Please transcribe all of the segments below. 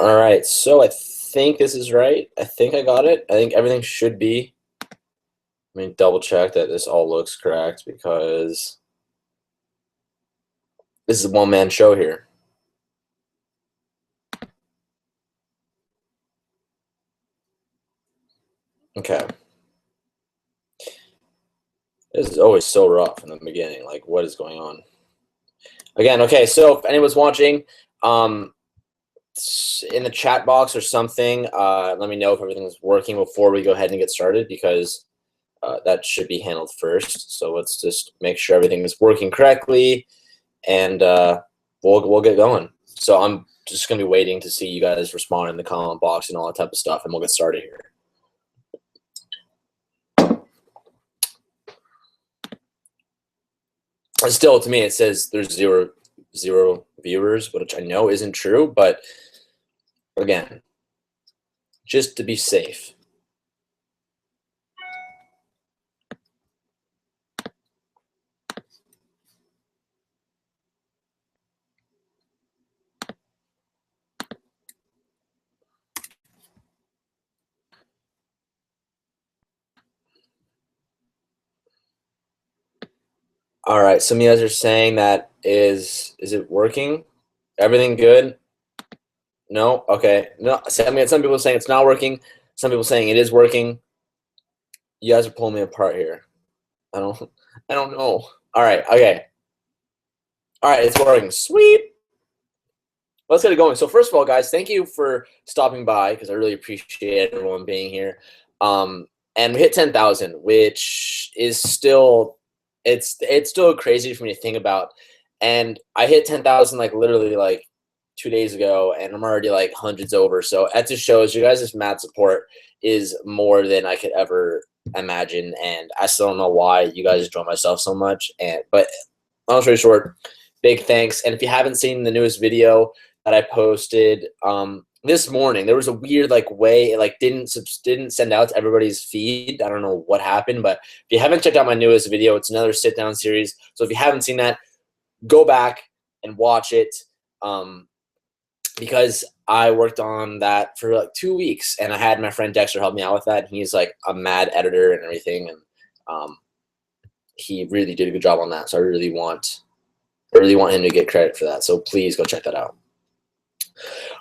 All right, so I think this is right. I think I got it. I think everything should be. Let me double check that this all looks correct because this is a one-man show here. Okay. This is always so rough in the beginning. Like, what is going on? Again, okay, so if anyone's watching, in the chat box or something, let me know if everything's working before we go ahead and get started because that should be handled first. So let's just make sure everything is working correctly, and we'll get going. So I'm just gonna be waiting to see you guys respond in the comment box and all that type of stuff, and we'll get started here. And still, to me, it says there's zero viewers, which I know isn't true, but again, just to be safe. All right, some of you guys are saying that is it working? Everything good? No? Okay. No, I mean, some people are saying it's not working. Some people saying it is working. You guys are pulling me apart here. I don't know. All right, okay. All right, it's working. Sweet. Let's get it going. So first of all, guys, thank you for stopping by because I really appreciate everyone being here. And we hit 10,000, which is still it's still crazy for me to think about. And I hit 10,000 like literally like 2 days ago, and I'm already like hundreds over. So that just shows you guys' mad support is more than I could ever imagine. And I still don't know why you guys enjoy myself so much. But long story short, big thanks. And if you haven't seen the newest video that I posted this morning, there was a weird like way it like didn't send out to everybody's feed. I don't know what happened, but if you haven't checked out my newest video, it's another sit down series. So if you haven't seen that, go back and watch it because I worked on that for like 2 weeks, and I had my friend Dexter help me out with that. And he's like a mad editor and everything, and he really did a good job on that. So I really want him to get credit for that. So please go check that out.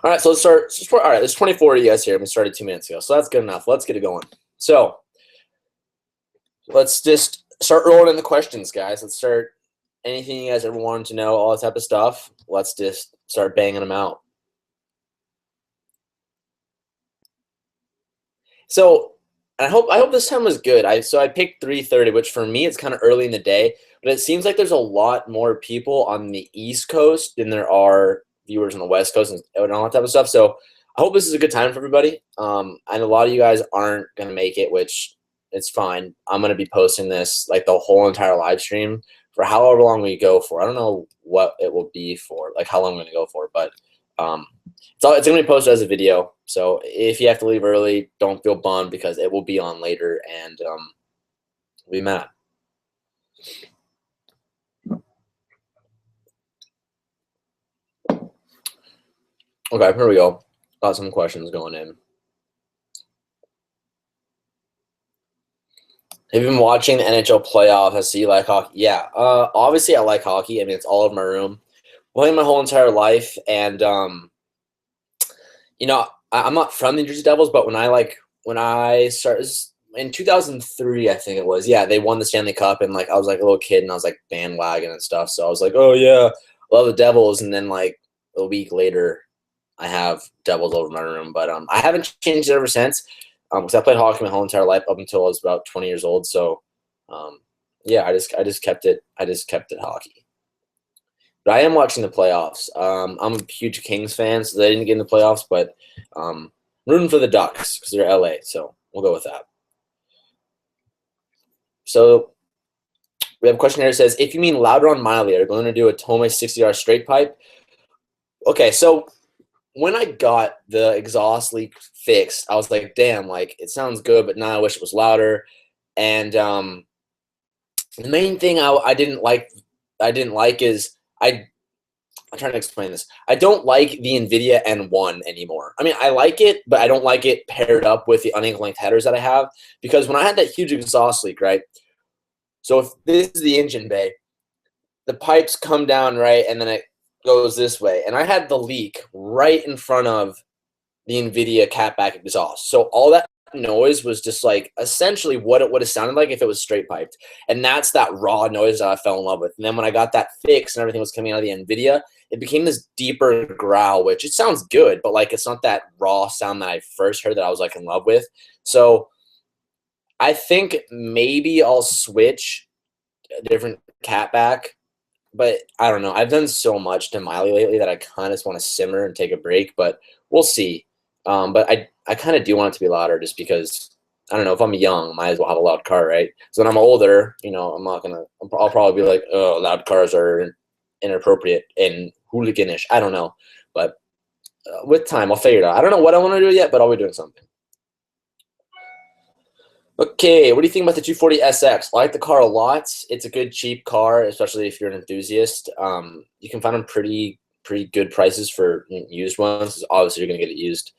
All right, so let's start. All right, there's 24 of you guys here. We started 2 minutes ago, so that's good enough. Let's get it going. So let's just start rolling in the questions, guys. Let's start. Anything you guys ever wanted to know, all that type of stuff. Let's just start banging them out. So I hope this time was good. I picked 3:30, which for me it's kind of early in the day, but it seems like there's a lot more people on the East Coast than there are viewers on the West Coast and all that type of stuff. So I hope this is a good time for everybody. And a lot of you guys aren't gonna make it, which it's fine. I'm gonna be posting this like the whole entire live stream for however long we go for. I don't know what it will be for, like how long I'm gonna go for, but it's gonna be posted as a video. So if you have to leave early, don't feel bummed because it will be on later, and we'll be mad. Okay, here we go. Got some questions going in. Have you been watching the NHL playoff? I see you like hockey. Yeah, obviously I like hockey. I mean, it's all over my room. Playing my whole entire life, and you know, I'm not from the New Jersey Devils, but when I started in 2003, I think it was. Yeah, they won the Stanley Cup, and like I was like a little kid, and I was like bandwagon and stuff. So I was like, oh yeah, love the Devils. And then like a week later, I have Devils over my room, but I haven't changed it ever since. Because I played hockey my whole entire life up until I was about 20 years old. So, yeah, I just kept it. I just kept it hockey. But I am watching the playoffs. I'm a huge Kings fan, so they didn't get in the playoffs, but I'm rooting for the Ducks because they're LA. So we'll go with that. So we have a question here that says, if you mean louder on Miley, are you going to do a Tomei 60R straight pipe? Okay, so when I got the exhaust leak fixed, I was like, damn, like it sounds good, but now I wish it was louder. And the main thing I didn't like is I'm trying to explain this. I don't like the NVIDIA N1 anymore. I mean, I like it, but I don't like it paired up with the unequal length headers that I have, because when I had that huge exhaust leak, right? So if this is the engine bay, the pipes come down, right, and then it goes this way. And I had the leak right in front of the NVIDIA catback exhaust. So all that noise was just like essentially what it would have sounded like if it was straight piped. And that's that raw noise that I fell in love with. And then when I got that fixed and everything was coming out of the NVIDIA, it became this deeper growl, which it sounds good, but like it's not that raw sound that I first heard that I was like in love with. So I think maybe I'll switch a different catback, but I don't know. I've done so much to Miley lately that I kind of just want to simmer and take a break, but we'll see. But I kind of do want it to be louder just because, I don't know, if I'm young, I might as well have a loud car, right? So when I'm older, you know, I'll probably be like, oh, loud cars are inappropriate and hooliganish. I don't know. But with time, I'll figure it out. I don't know what I want to do yet, but I'll be doing something. Okay, what do you think about the 240SX? I like the car a lot. It's a good, cheap car, especially if you're an enthusiast. You can find them pretty good prices for used ones. Obviously, you're going to get it used.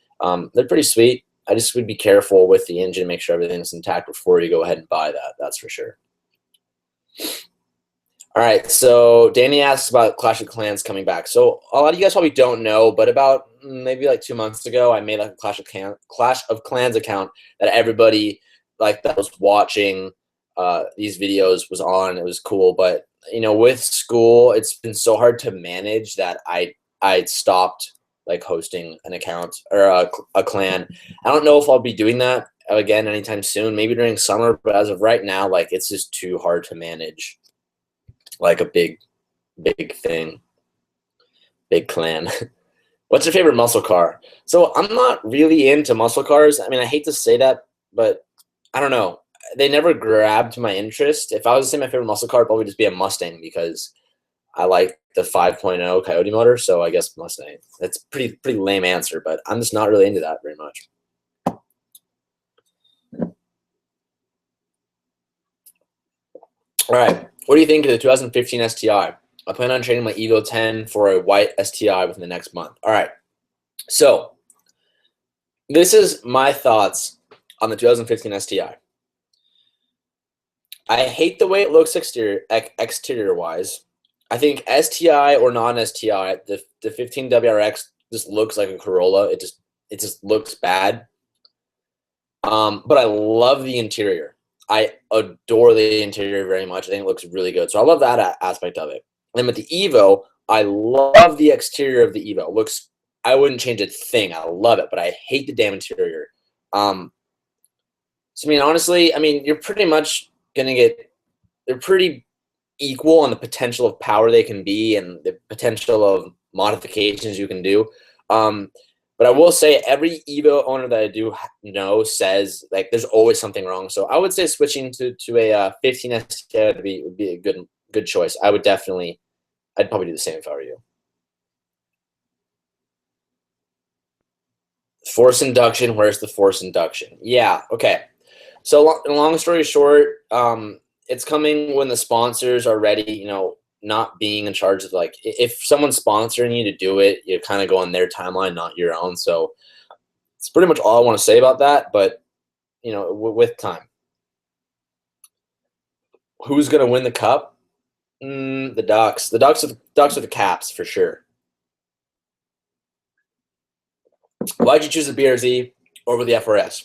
They're pretty sweet. I just would be careful with the engine, make sure everything's intact before you go ahead and buy that. That's for sure. All right, so Danny asks about Clash of Clans coming back. So a lot of you guys probably don't know, but about maybe like 2 months ago, I made like a Clash of Clans account that everybody like that was watching these videos was on. It was cool, but you know, with school, it's been so hard to manage that I stopped like hosting an account or a clan. I don't know if I'll be doing that again anytime soon. Maybe during summer, but as of right now, like it's just too hard to manage. Like a big thing, big clan. What's your favorite muscle car? So I'm not really into muscle cars. I mean, I hate to say that, but I don't know. They never grabbed my interest. If I was to say my favorite muscle car, it'd probably just be a Mustang because I like the 5.0 Coyote motor. So I guess Mustang. That's pretty lame answer, but I'm just not really into that very much. All right. What do you think of the 2015 STI? I plan on trading my Evo 10 for a white STI within the next month. All right. So this is my thoughts on the 2015 STI. I hate the way it looks exterior wise. I think STI or non-STI, the 15 WRX just looks like a Corolla. It just looks bad. But I love the interior. I adore the interior very much. I think it looks really good. So I love that aspect of it. And then with the Evo, I love the exterior of the Evo. I wouldn't change a thing. I love it, but I hate the damn interior. So I mean, honestly, I mean, you're pretty much gonna they're pretty equal on the potential of power they can be and the potential of modifications you can do. But I will say every Evo owner that I do know says like there's always something wrong. So I would say switching to a 15 STI would be a good choice. I'd probably do the same if I were you. Force induction. Where's the force induction? Yeah. Okay. So long story short, it's coming when the sponsors are ready. You know, not being in charge of like if someone's sponsoring you to do it, you kind of go on their timeline, not your own. So it's pretty much all I want to say about that. But you know, with time, who's gonna win the cup? The Ducks. The Ducks are the Caps for sure. Why'd you choose the BRZ over the FRS?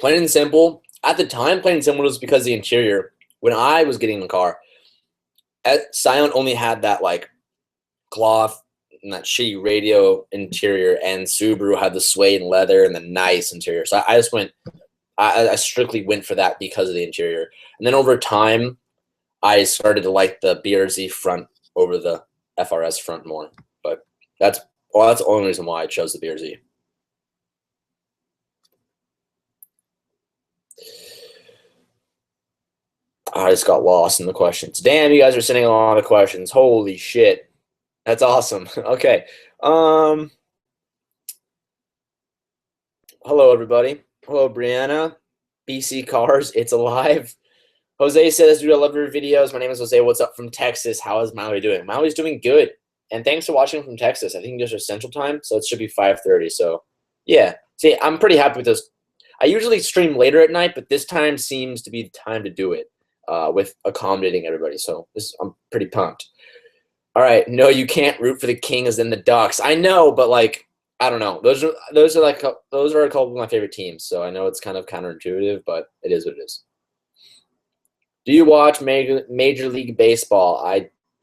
Plain and simple. At the time, plain and simple was because the interior. When I was getting the car, Scion only had that like cloth and that shitty radio interior, and Subaru had the suede and leather and the nice interior. So I just went. I strictly went for that because of the interior. And then over time, I started to like the BRZ front over the FRS front more. But that's the only reason why I chose the BRZ. I just got lost in the questions. Damn, you guys are sending a lot of questions. Holy shit. That's awesome. Okay. Hello, everybody. Hello, Brianna. BC Cars, it's alive. Jose says, dude, I love your videos. My name is Jose. What's up from Texas? How is Maui doing? Maui's doing good. And thanks for watching from Texas. I think those are Central Time, so it should be 5:30. So, yeah. See, I'm pretty happy with those. I usually stream later at night, but this time seems to be the time to do it with accommodating everybody. So I'm pretty pumped. All right. No, you can't root for the Kings and the Ducks. I know, but like, I don't know. Those are a couple of my favorite teams. So I know it's kind of counterintuitive, but it is what it is. Do you watch Major League Baseball?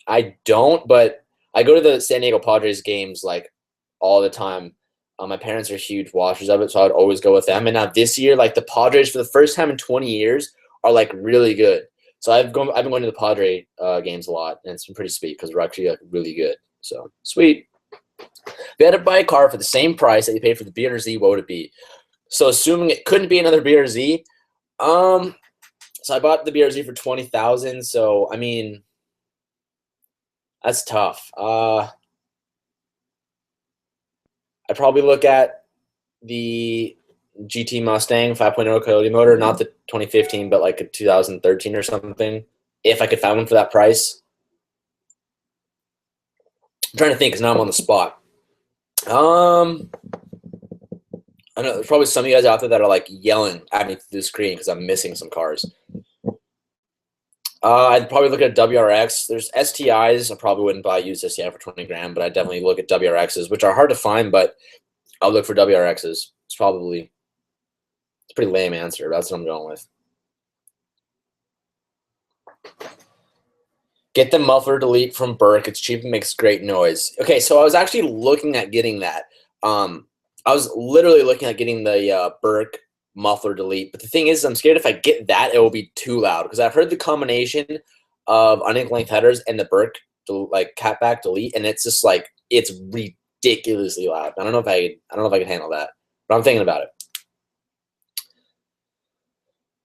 I don't, but I go to the San Diego Padres games like all the time. My parents are huge watchers of it, so I would always go with them. And now this year, like the Padres, for the first time in 20 years, are like really good. So I've been going to the Padre games a lot, and it's been pretty sweet because we're actually like really good. So sweet. If you had to buy a car for the same price that you paid for the BRZ, what would it be? So assuming it couldn't be another BRZ, so I bought the BRZ for $20,000. So I mean, that's tough. I'd probably look at the GT Mustang 5.0 Coyote motor, not the 2015, but like a 2013 or something, if I could find one for that price. I'm trying to think because now I'm on the spot. I know there's probably some of you guys out there that are like yelling at me through the screen because I'm missing some cars. I'd probably look at WRX. There's STIs. I probably wouldn't buy a used STI for 20 grand, but I'd definitely look at WRXs, which are hard to find, but I'll look for WRXs. It's a pretty lame answer. That's what I'm going with. Get the muffler delete from Burke. It's cheap and makes great noise. Okay, so I was actually looking at getting that. I was literally looking at getting the Burke muffler delete. But the thing is, I'm scared if I get that, it will be too loud. Because I've heard the combination of unequal length headers and the Burke like catback delete, and it's just like it's ridiculously loud. I don't know if I can handle that, but I'm thinking about it.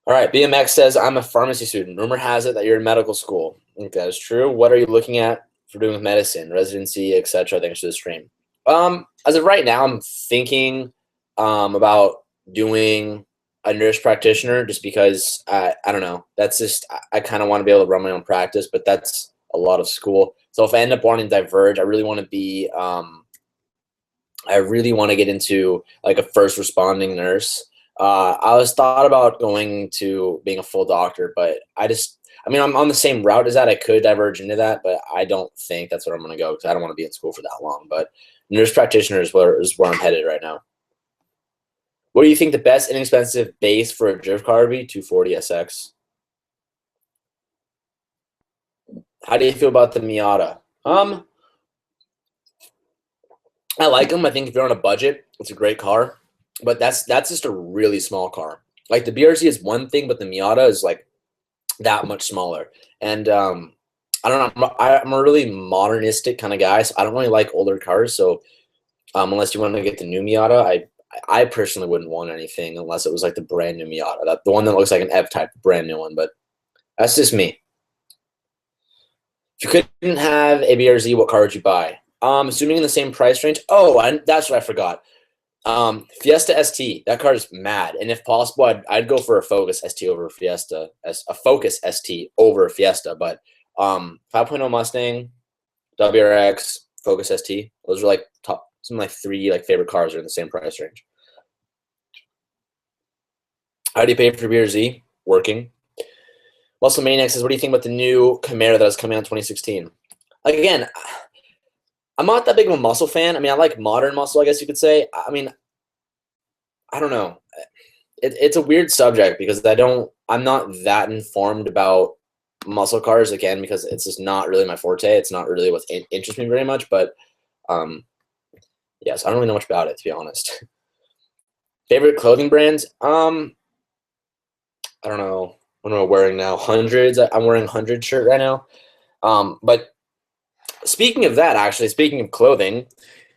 All right, BMX says, I'm a pharmacy student. Rumor has it that you're in medical school. I think that is true. What are you looking at for doing with medicine, residency, etc.? Thanks for the stream. As of right now, I'm thinking about doing a nurse practitioner just because, I don't know, that's just, I kind of want to be able to run my own practice, but that's a lot of school. So if I end up wanting to diverge, I really want to be, I really want to get into like a first responding nurse. I was thought about going to being a full doctor, but I mean, I'm on the same route as that. I could diverge into that, but I don't think that's where I'm going to go because I don't want to be in school for that long. But nurse practitioner is where I'm headed right now. What do you think the best inexpensive base for a drift car would be? 240 SX. How do you feel about the Miata? I like them. I think if you're on a budget, it's a great car. But that's just a really small car. Like the BRZ is one thing, but the Miata is like that much smaller. And I don't know. I'm a really modernistic kind of guy, so I don't really like older cars. So unless you want to get the new Miata, I personally wouldn't want anything unless it was like the brand new Miata, the one that looks like an F-Type, brand new one. But that's just me. If you couldn't have a BRZ, what car would you buy? Assuming in the same price range. Oh, that's what I forgot. Fiesta ST, that car is mad, and if possible, I'd go for a Focus ST over a Fiesta, a Focus ST over a Fiesta. But 5.0 Mustang, WRX, Focus ST, those are like some like three like favorite cars are in the same price range. How do you pay for BRZ? Working. Muscle Maniac says, what do you think about the new Camaro that was coming out in 2016? Like again, I'm not that big of a muscle fan. I mean, I like modern muscle, I guess you could say. I mean, I don't know. It's a weird subject because I'm not that informed about muscle cars, again, because it's just not really my forte. It's not really what interests me very much. But yes, I don't really know much about it, to be honest. Favorite clothing brands? I don't know. What am I wearing now? Hundreds. I'm wearing 100 shirt right now. But speaking of that, actually, speaking of clothing,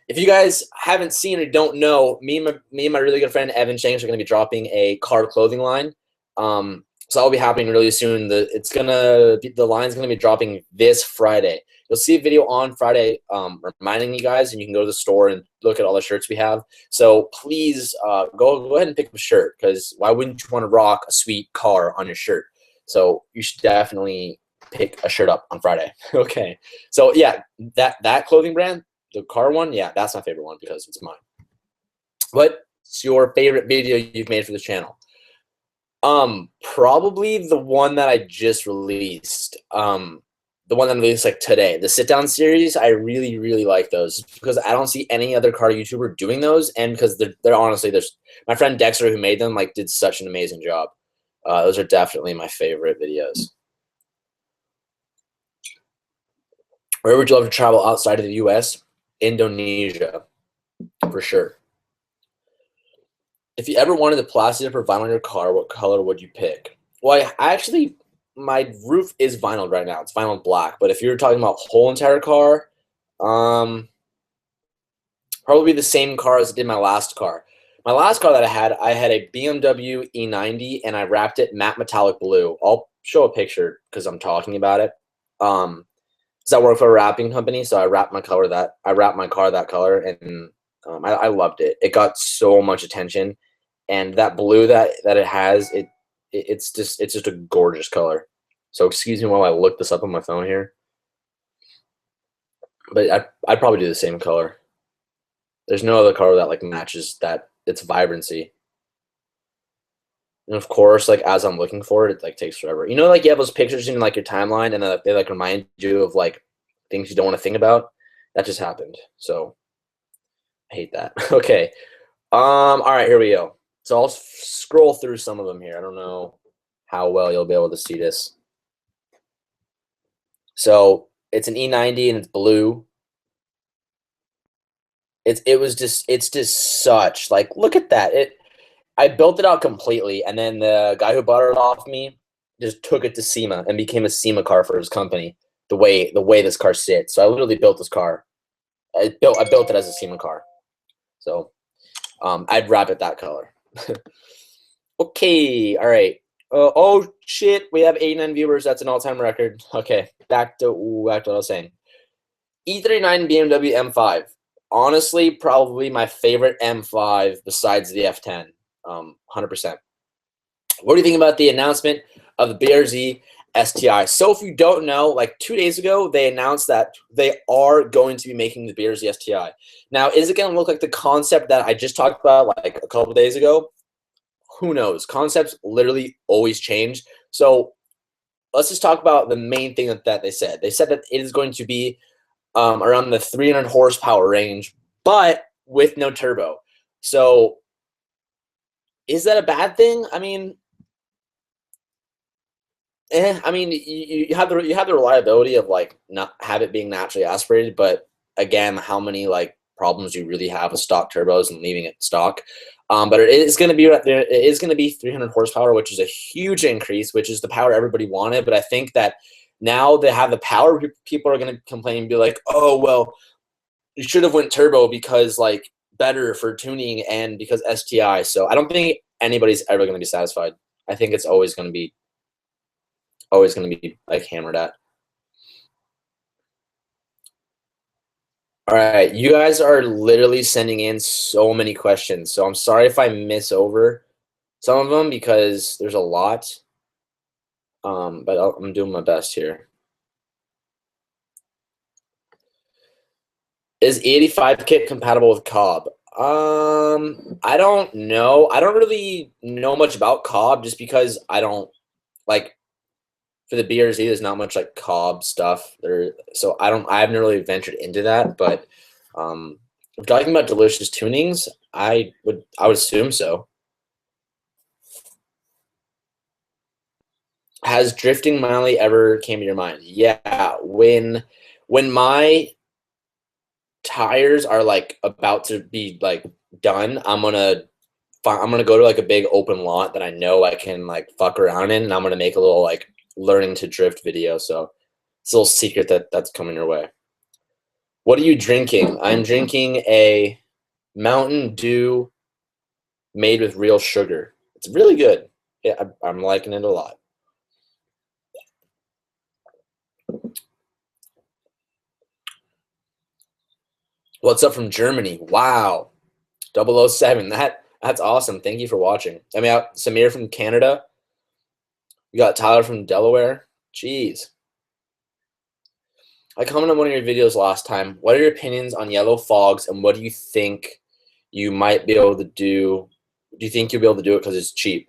if you guys haven't seen or don't know, me and my really good friend Evan Shanks are going to be dropping a car clothing line. So that'll be happening really soon. The line's going to be dropping this Friday. You'll see a video on Friday reminding you guys, and you can go to the store and look at all the shirts we have. So please go ahead and pick up a shirt, because why wouldn't you want to rock a sweet car on your shirt? So you should definitely pick a shirt up on Friday. Okay. So yeah, that clothing brand, the car one, yeah, that's my favorite one because it's mine. What's your favorite video you've made for this channel? Probably the one that I just released. The one that I released like today, the sit down series. I really, really like those because I don't see any other car YouTuber doing those, and because they're honestly, there's my friend Dexter who made them like did such an amazing job. Those are definitely my favorite videos. Where would you love to travel outside of the U.S.? Indonesia, for sure. If you ever wanted the plastic or vinyl on your car, what color would you pick? Well, I actually, my roof is vinyl right now. It's vinyl black. But if you're talking about whole entire car, probably the same car as I did my last car. My last car that I had a BMW E90, and I wrapped it matte metallic blue. I'll show a picture because I'm talking about it. Because I work for a wrapping company, so I wrapped my car that color, and I loved it. It got so much attention, and that blue that it has, it's just a gorgeous color. So excuse me while I look this up on my phone here, but I'd probably do the same color. There's no other color that like matches that its vibrancy. And of course, like as I'm looking for it, it like takes forever. You know, like you have those pictures in like your timeline, and they like remind you of like things you don't want to think about. That just happened. So I hate that. Okay. All right, here we go. So I'll scroll through some of them here. I don't know how well you'll be able to see this. So it's an E90 and it's blue. It's just such like, look at that. I built it out completely, and then the guy who bought it off me just took it to SEMA and became a SEMA car for his company. The way this car sits. So I literally built this car. I built it as a SEMA car. So I'd wrap it that color. Okay, all right. Oh shit, we have 89 viewers. That's an all-time record. Okay, back to what I was saying. E39 BMW M5. Honestly, probably my favorite M5 besides the F10. 100%. What do you think about the announcement of the BRZ STI? So if you don't know, like 2 days ago, they announced that they are going to be making the BRZ STI. Now, is it going to look like the concept that I just talked about like a couple days ago? Who knows? Concepts literally always change. So let's just talk about the main thing that they said. They said that it is going to be around the 300 horsepower range, but with no turbo. So is that a bad thing? I mean, you have the reliability of like not have it being naturally aspirated, but again, how many like problems you really have with stock turbos and leaving it stock. But it is going to be 300 horsepower, which is a huge increase, which is the power everybody wanted. But I think that now they have the power, people are going to complain and be like, oh well, you should have went turbo because like better for tuning and because STI. So I don't think anybody's ever going to be satisfied. I think it's always going to be like hammered at. All right, you guys are literally sending in so many questions. So I'm sorry if I miss over some of them because there's a lot. But I'm doing my best here. Is 85 kit compatible with Cobb? I don't know. I don't really know much about Cobb just because I don't like for the BRZ. There's not much like Cobb stuff there, so I haven't really ventured into that. But if talking about delicious tunings, I would assume so. Has drifting mildly ever came to your mind? Yeah, when my tires are like about to be like done, I'm gonna go to like a big open lot that I know I can like fuck around in, and I'm gonna make a little like learning to drift video. So it's a little secret that's coming your way. What are you drinking? I'm drinking a Mountain Dew made with real sugar. It's really good. Yeah, I'm liking it a lot. What's up from Germany? Wow. 007. That's awesome. Thank you for watching. I mean, Samir from Canada. We got Tyler from Delaware. Jeez. I commented on one of your videos last time. What are your opinions on yellow fogs, and what do you think you might be able to do? Do you think you'll be able to do it because it's cheap?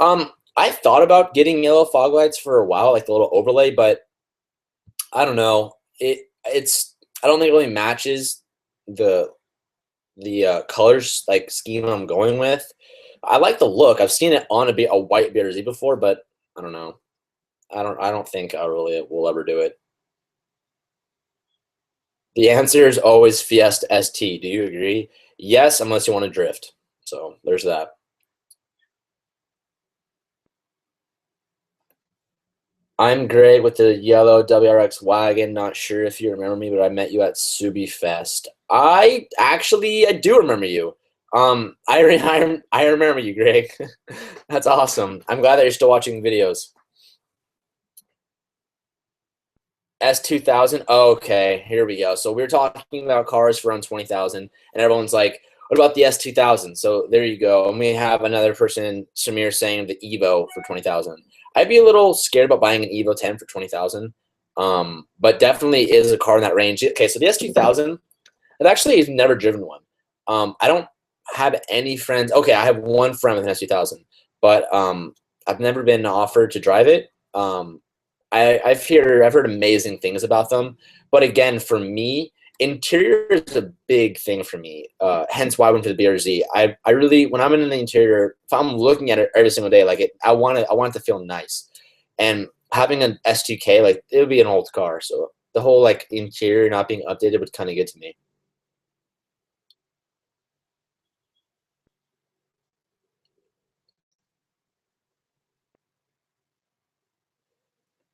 I thought about getting yellow fog lights for a while, like the little overlay, but I don't know. I don't think it really matches the colors like scheme I'm going with. I like the look. I've seen it on a white BRZ before, but I don't know. I don't think I really will ever do it. The answer is always Fiesta ST. Do you agree? Yes, unless you want to drift. So there's that. I'm Greg with the yellow WRX wagon. Not sure if you remember me, but I met you at Subi Fest. I do remember you. I remember you, Greg. That's awesome. I'm glad that you're still watching videos. S2000. Okay, here we go. So we're talking about cars for around 20,000, and everyone's like, "What about the S2000?" So there you go. And we have another person, Samir, saying the Evo for 20,000. I'd be a little scared about buying an Evo 10 for 20,000, but definitely is a car in that range. Okay, so the S2000, I've actually never driven one. I don't have any friends. Okay, I have one friend with an S2000, but I've never been offered to drive it. I've heard amazing things about them, but again, for me, interior is a big thing for me. Hence why I went for the BRZ. I really, when I'm in the interior, if I'm looking at it every single day, like I want it to feel nice. And having an S2K, like it would be an old car, so the whole like interior not being updated would kind of get to me.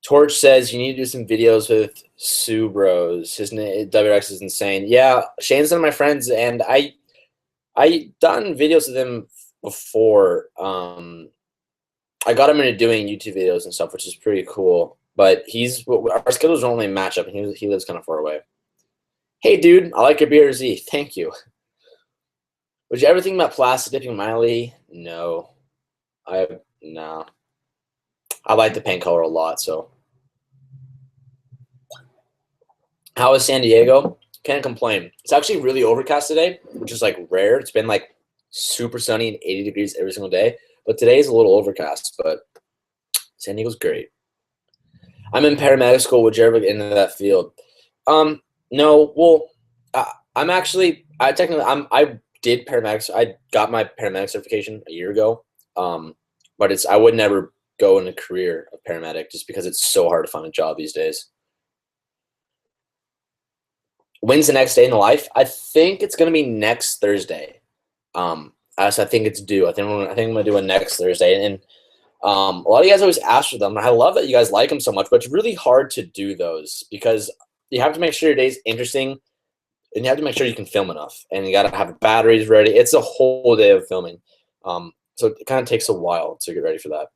Torch says you need to do some videos with Subros. His name WRX is insane. Yeah, Shane's one of my friends, and I done videos with him before. I got him into doing YouTube videos and stuff, which is pretty cool. But our schedules don't really match up, and he lives kind of far away. Hey, dude, I like your BRZ. Thank you. Would you ever think about plastic dipping Miley? No, no. I like the paint color a lot, so. How is San Diego? Can't complain. It's actually really overcast today, which is like rare. It's been like super sunny and 80 degrees every single day. But today is a little overcast, but San Diego's great. I'm in paramedic school. Would you ever get into that field? No. Well, I did paramedics. I got my paramedic certification a year ago. But I would never go in a career of paramedic just because it's so hard to find a job these days. When's the next day in the life? I think it's gonna be next Thursday. So I think it's due. I think I'm gonna do it next Thursday. And a lot of you guys always ask for them. I love that you guys like them so much, but it's really hard to do those because you have to make sure your day's interesting, and you have to make sure you can film enough, and you gotta have batteries ready. It's a whole day of filming, so it kind of takes a while to get ready for that.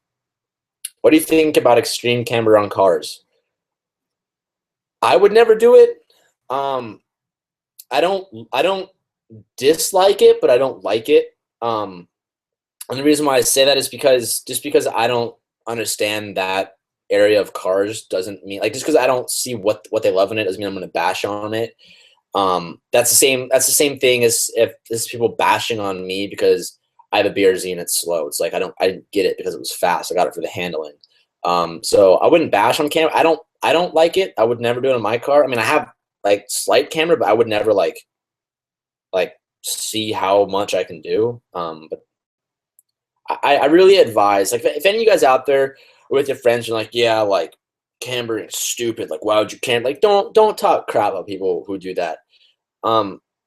What do you think about extreme camber on cars? I would never do it. I don't dislike it, but I don't like it. And the reason why I say that is because I don't understand that area of cars doesn't mean like just because I don't see what they love in it doesn't mean I'm going to bash on it. That's the same thing as if there's people bashing on me because I have a BRZ and it's slow. It's like I didn't get it because it was fast. I got it for the handling. So I wouldn't bash on camera. I don't like it. I would never do it in my car. I mean, I have like slight camera, but I would never like see how much I can do. But I really advise, like, if any of you guys out there are with your friends, you're like, yeah, like, cambering is stupid. Like, why would you camber? Like, don't talk crap about people who do that.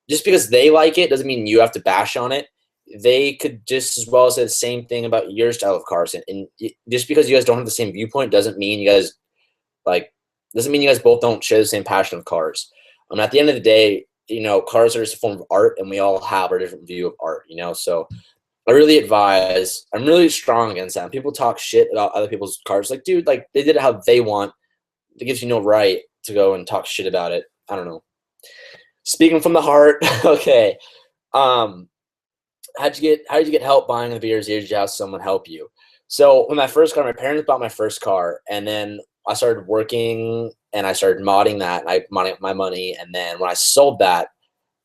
Just because they like it doesn't mean you have to bash on it. They could just as well say the same thing about your style of cars. And just because you guys don't have the same viewpoint doesn't mean you guys both don't share the same passion of cars. At the end of the day, cars are just a form of art, and we all have our different view of art. So I really advise. I'm really strong against that. People talk shit about other people's cars. Like, dude, like they did it how they want. It gives you no right to go and talk shit about it. I don't know. Speaking from the heart. Okay. How'd you get help buying the beers? Did you have someone help you? So when my parents bought my first car, and then I started working and I started modding that, and I modded my money. And then when I sold that,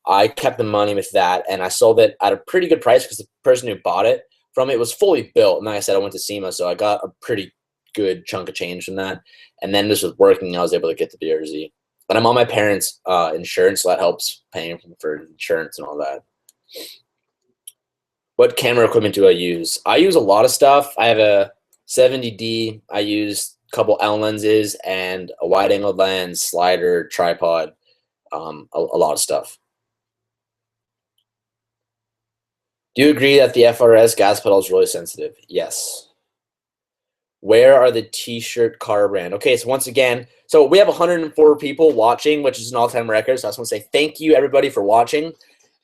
I kept the money with that, and I sold it at a pretty good price because the person who bought it from it was fully built. And like I said, I went to SEMA, so I got a pretty good chunk of change from that. And then this was working. I was able to get the BRZ. But I'm on my parents' insurance, so that helps paying for insurance and all that. What camera equipment do I use? I use a lot of stuff. I have a 70D. I use a couple L lenses and a wide-angle lens, slider, tripod, a lot of stuff. Do you agree that the FRS gas pedal is really sensitive? Yes. Where are the T-shirt car brand? Okay, so once again, so we have 104 people watching, which is an all-time record. So I just want to say thank you, everybody, for watching.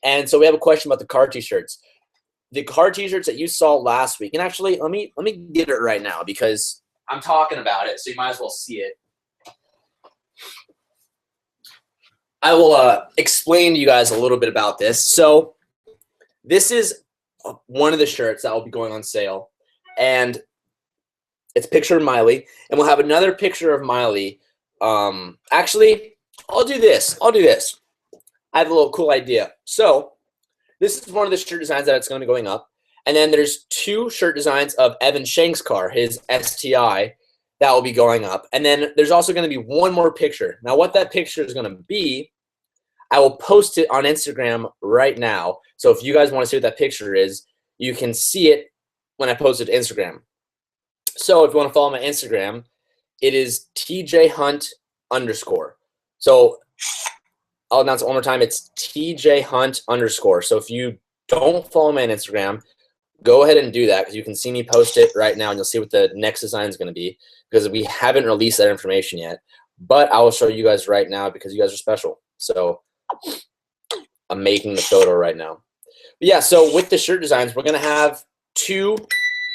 And so we have a question about the car T-shirts. The car T-shirts that you saw last week, and actually, let me get it right now because I'm talking about it, so you might as well see it. I will explain to you guys a little bit about this. So this is one of the shirts that will be going on sale, and it's a picture of Miley, and we'll have another picture of Miley. Actually, I'll do this. I have a little cool idea. So this is one of the shirt designs that's going to be going up. And then there's 2 shirt designs of Evan Shank's car, his STI, that will be going up. And then there's also going to be one more picture. Now, what that picture is going to be, I will post it on Instagram right now. So if you guys want to see what that picture is, you can see it when I post it to Instagram. So if you want to follow my Instagram, it is TJ Hunt_. So I'll announce it one more time. It's TJ Hunt_. So if you don't follow me on Instagram, go ahead and do that because you can see me post it right now and you'll see what the next design is going to be because we haven't released that information yet. But I will show you guys right now because you guys are special. So I'm making the photo right now. But yeah, so with the shirt designs, we're going to have 2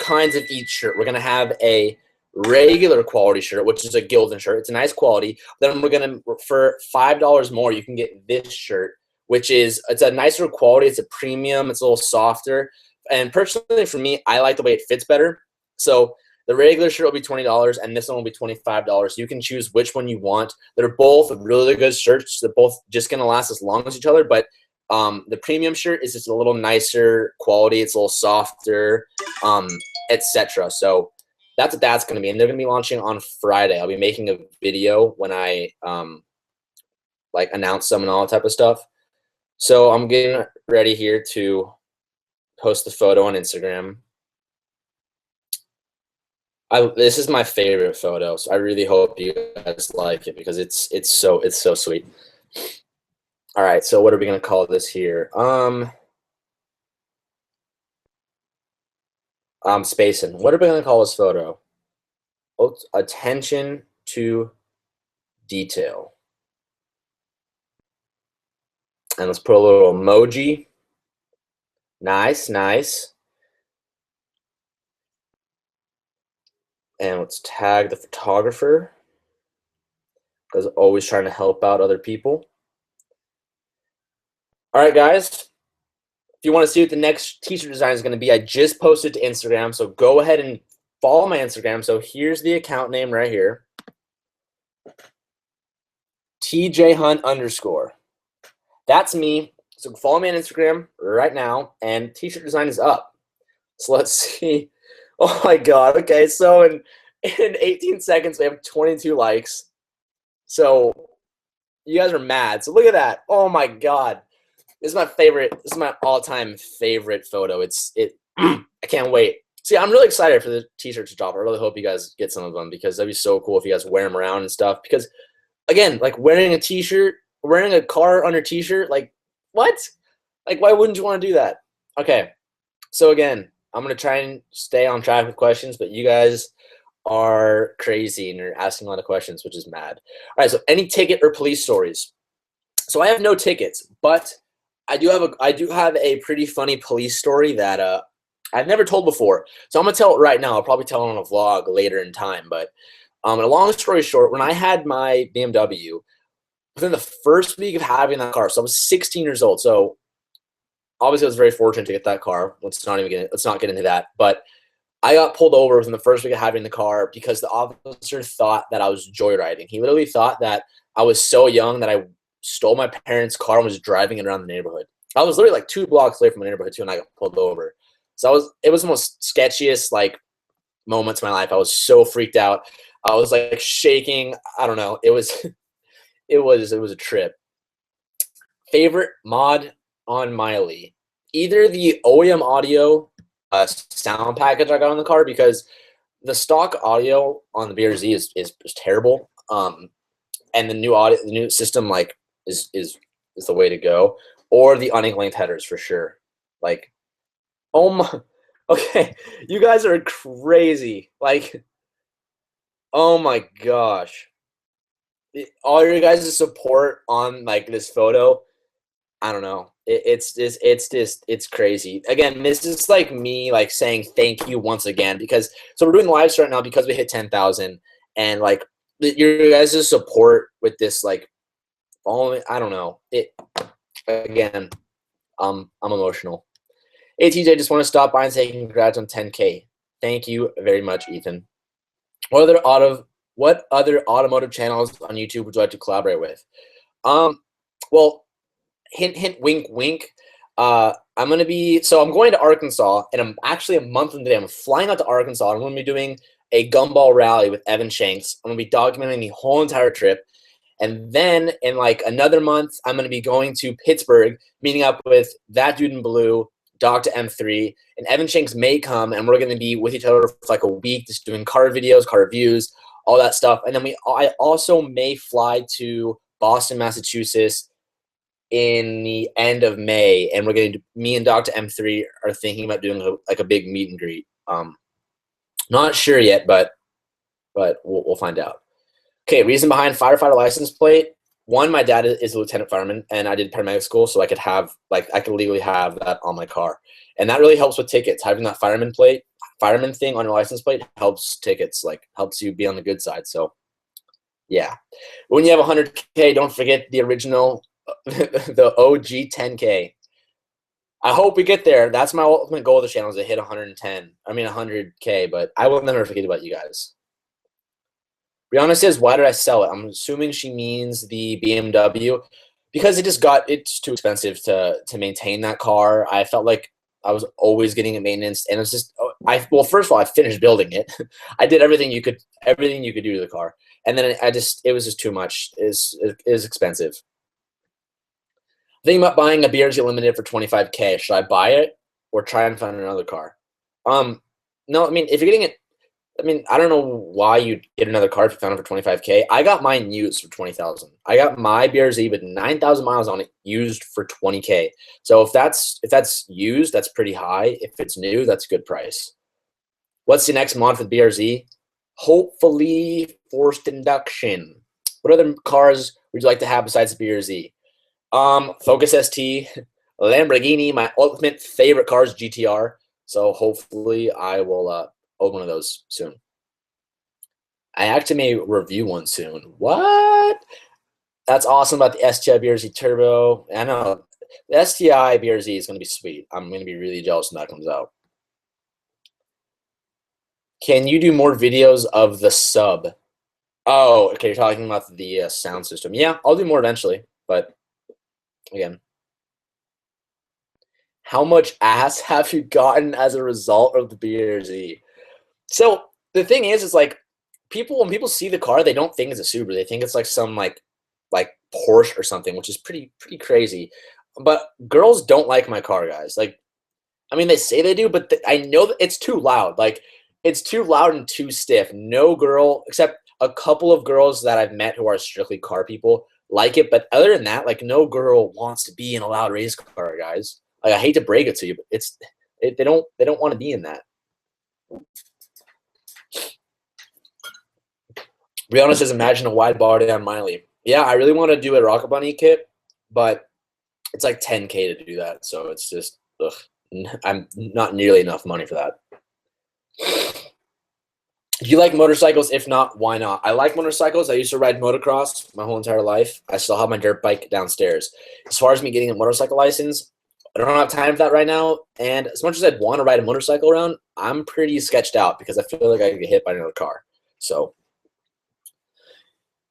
kinds of each shirt. We're going to have a regular quality shirt, which is a Gildan shirt. It's a nice quality. Then we're going to, for $5 more, you can get this shirt, which is, it's a nicer quality. It's a premium. It's a little softer. And personally, for me, I like the way it fits better. So the regular shirt will be $20, and this one will be $25. You can choose which one you want. They're both really good shirts. They're both just going to last as long as each other, but the premium shirt is just a little nicer quality. It's a little softer, etc. So that's what that's going to be. And they're going to be launching on Friday. I'll be making a video when I like announce them and all that type of stuff. So I'm getting ready here to post the photo on Instagram. This is my favorite photo, so I really hope you guys like it because it's so sweet. All right, so what are we gonna call this here? Spacing. What are we gonna call this photo? Oh, attention to detail. And let's put a little emoji. Nice, nice. And let's tag the photographer because always trying to help out other people. All right, guys. If you want to see what the next t-shirt design is going to be, I just posted to Instagram, so go ahead and follow my Instagram. So here's the account name right here. TJ Hunt_. That's me. So follow me on Instagram right now, and t-shirt design is up. So let's see. Oh my God. Okay, so in 18 seconds, we have 22 likes. So you guys are mad. So look at that. Oh my God. This is my favorite. This is my all-time favorite photo. I can't wait. See, I'm really excited for the t-shirts to drop. I really hope you guys get some of them because that'd be so cool if you guys wear them around and stuff. Because again, like wearing a t-shirt, wearing a car on your t-shirt, like what? Like why wouldn't you want to do that? Okay. So again, I'm going to try and stay on track with questions, but you guys are crazy and you're asking a lot of questions, which is mad. All right, so any ticket or police stories? So I have no tickets, but I do have a pretty funny police story that I've never told before. So I'm going to tell it right now. I'll probably tell it on a vlog later in time, but a long story short, when I had my BMW, within the first week of having that car, so I was 16 years old, so obviously I was very fortunate to get that car. Let's not get into that. But I got pulled over within the first week of having the car because the officer thought that I was joyriding. He literally thought that I was so young that I stole my parents' car and was driving it around the neighborhood. I was literally like 2 blocks away from my neighborhood too, and I got pulled over. So it was the most sketchiest like moments of my life. I was so freaked out. I was like shaking. I don't know. It was it was a trip. Favorite mod on Miley? Either the OEM audio sound package I got on the car, because the stock audio on the BRZ is terrible. And the new system like is the way to go. Or the unique length headers for sure. Like, oh my, okay, you guys are crazy. Like, oh my gosh, all your guys' support on like this photo. I don't know. It's crazy. Again, this is like me like saying thank you once again, because so we're doing lives right now because we hit 10,000, and like your guys' support with this like following. I don't know. It again. I'm emotional. Hey TJ, just want to stop by and say congrats on 10K. Thank you very much, Ethan. What other automotive channels on YouTube would you like to collaborate with? Well, hint, hint, wink, wink. I'm going to Arkansas, and I'm actually a month from today. I'm flying out to Arkansas. I'm going to be doing a gumball rally with Evan Shanks. I'm going to be documenting the whole entire trip. And then in like another month, I'm going to be going to Pittsburgh, meeting up with that dude in blue, Dr. M3, and Evan Shanks may come, and we're going to be with each other for like a week, just doing car videos, car reviews, all that stuff. And then I also may fly to Boston, Massachusetts in the end of May, and me and Dr. M3 are thinking about doing like a big meet and greet. Not sure yet, but we'll find out. Okay, reason behind firefighter license plate. One, my dad is a lieutenant fireman, and I did paramedic school, so I could legally have that on my car, and that really helps with tickets. Having that fireman thing on your license plate helps tickets, like helps you be on the good side. So, yeah, when you have 100K, don't forget the original, the OG 10K. I hope we get there. That's my ultimate goal of the channel, is to hit 100K. But I will never forget about you guys. Brianna says, why did I sell it? I'm assuming she means the BMW, because it's too expensive to maintain that car. I felt like I was always getting it maintenance, and it's just well, first of all, I finished building it. I did everything you could do to the car, and then it was just too much. It is expensive. Thinking about buying a BRZ Limited for 25K. Should I buy it or try and find another car? No, I mean, if you're getting it, I don't know why you'd get another car if you found it for 25K. I got mine used for 20,000. I got my BRZ with 9,000 miles on it used for 20K. So if that's used, that's pretty high. If it's new, that's a good price. What's the next mod for the BRZ? Hopefully forced induction. What other cars would you like to have besides the BRZ? Focus ST, Lamborghini. My ultimate favorite car is GTR. So hopefully I will own one of those soon. I actually may review one soon. What? That's awesome about the STI BRZ Turbo. I know the STI BRZ is going to be sweet. I'm going to be really jealous when that comes out. Can you do more videos of the sub? Oh, okay. You're talking about the sound system. Yeah, I'll do more eventually. But again, how much ass have you gotten as a result of the BRZ? So the thing is like when people see the car, they don't think it's a Subaru. They think it's like some like Porsche or something, which is pretty crazy. But girls don't like my car, guys. Like, I mean, they say they do, but I know that it's too loud. Like, it's too loud and too stiff. No girl, except a couple of girls that I've met who are strictly car people, like it. But other than that, like, no girl wants to be in a loud race car, guys. Like, I hate to break it to you, but they don't want to be in that. Brianna says, imagine a wide body on Miley. Yeah, I really want to do a Rocket Bunny kit, but it's like 10K to do that. So it's just, ugh, I'm not nearly enough money for that. Do you like motorcycles? If not, why not? I like motorcycles. I used to ride motocross my whole entire life. I still have my dirt bike downstairs. As far as me getting a motorcycle license, I don't have time for that right now. And as much as I'd want to ride a motorcycle around, I'm pretty sketched out because I feel like I could get hit by another car. So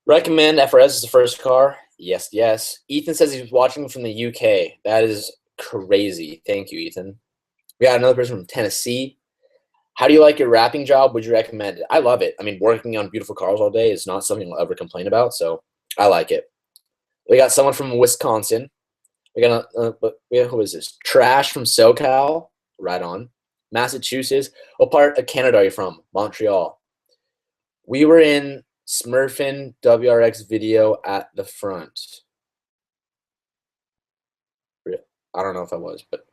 recommend FRS as the first car. Yes, yes. Ethan says he's watching from the UK. That is crazy. Thank you, Ethan. We got another person from Tennessee. How do you like your rapping job? Would you recommend it? I love it. I mean, working on beautiful cars all day is not something I'll ever complain about, so I like it. We got someone from Wisconsin. We got who is this? Trash from SoCal. Right on. Massachusetts. What part of Canada are you from? Montreal. We were in Smurfin WRX video at the front. I don't know if I was, but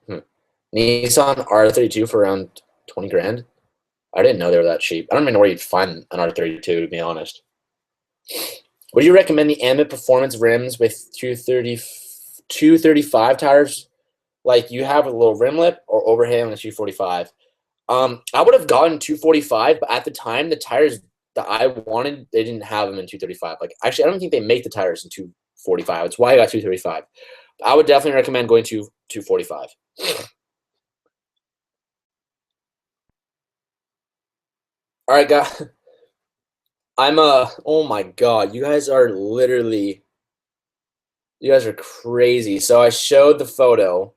Nissan R32 for around 20 grand. I didn't know they were that cheap. I don't even know where you'd find an R32, to be honest. Would you recommend the Ambit Performance rims with 235 tires, like you have with a little rim lip, or overhang on a 245? I would have gotten 245, but at the time, the tires that I wanted, they didn't have them in 235. Like, actually, I don't think they make the tires in 245. That's why I got 235. I would definitely recommend going to 245. All right, guys. Oh my God, you guys are crazy. So I showed the photo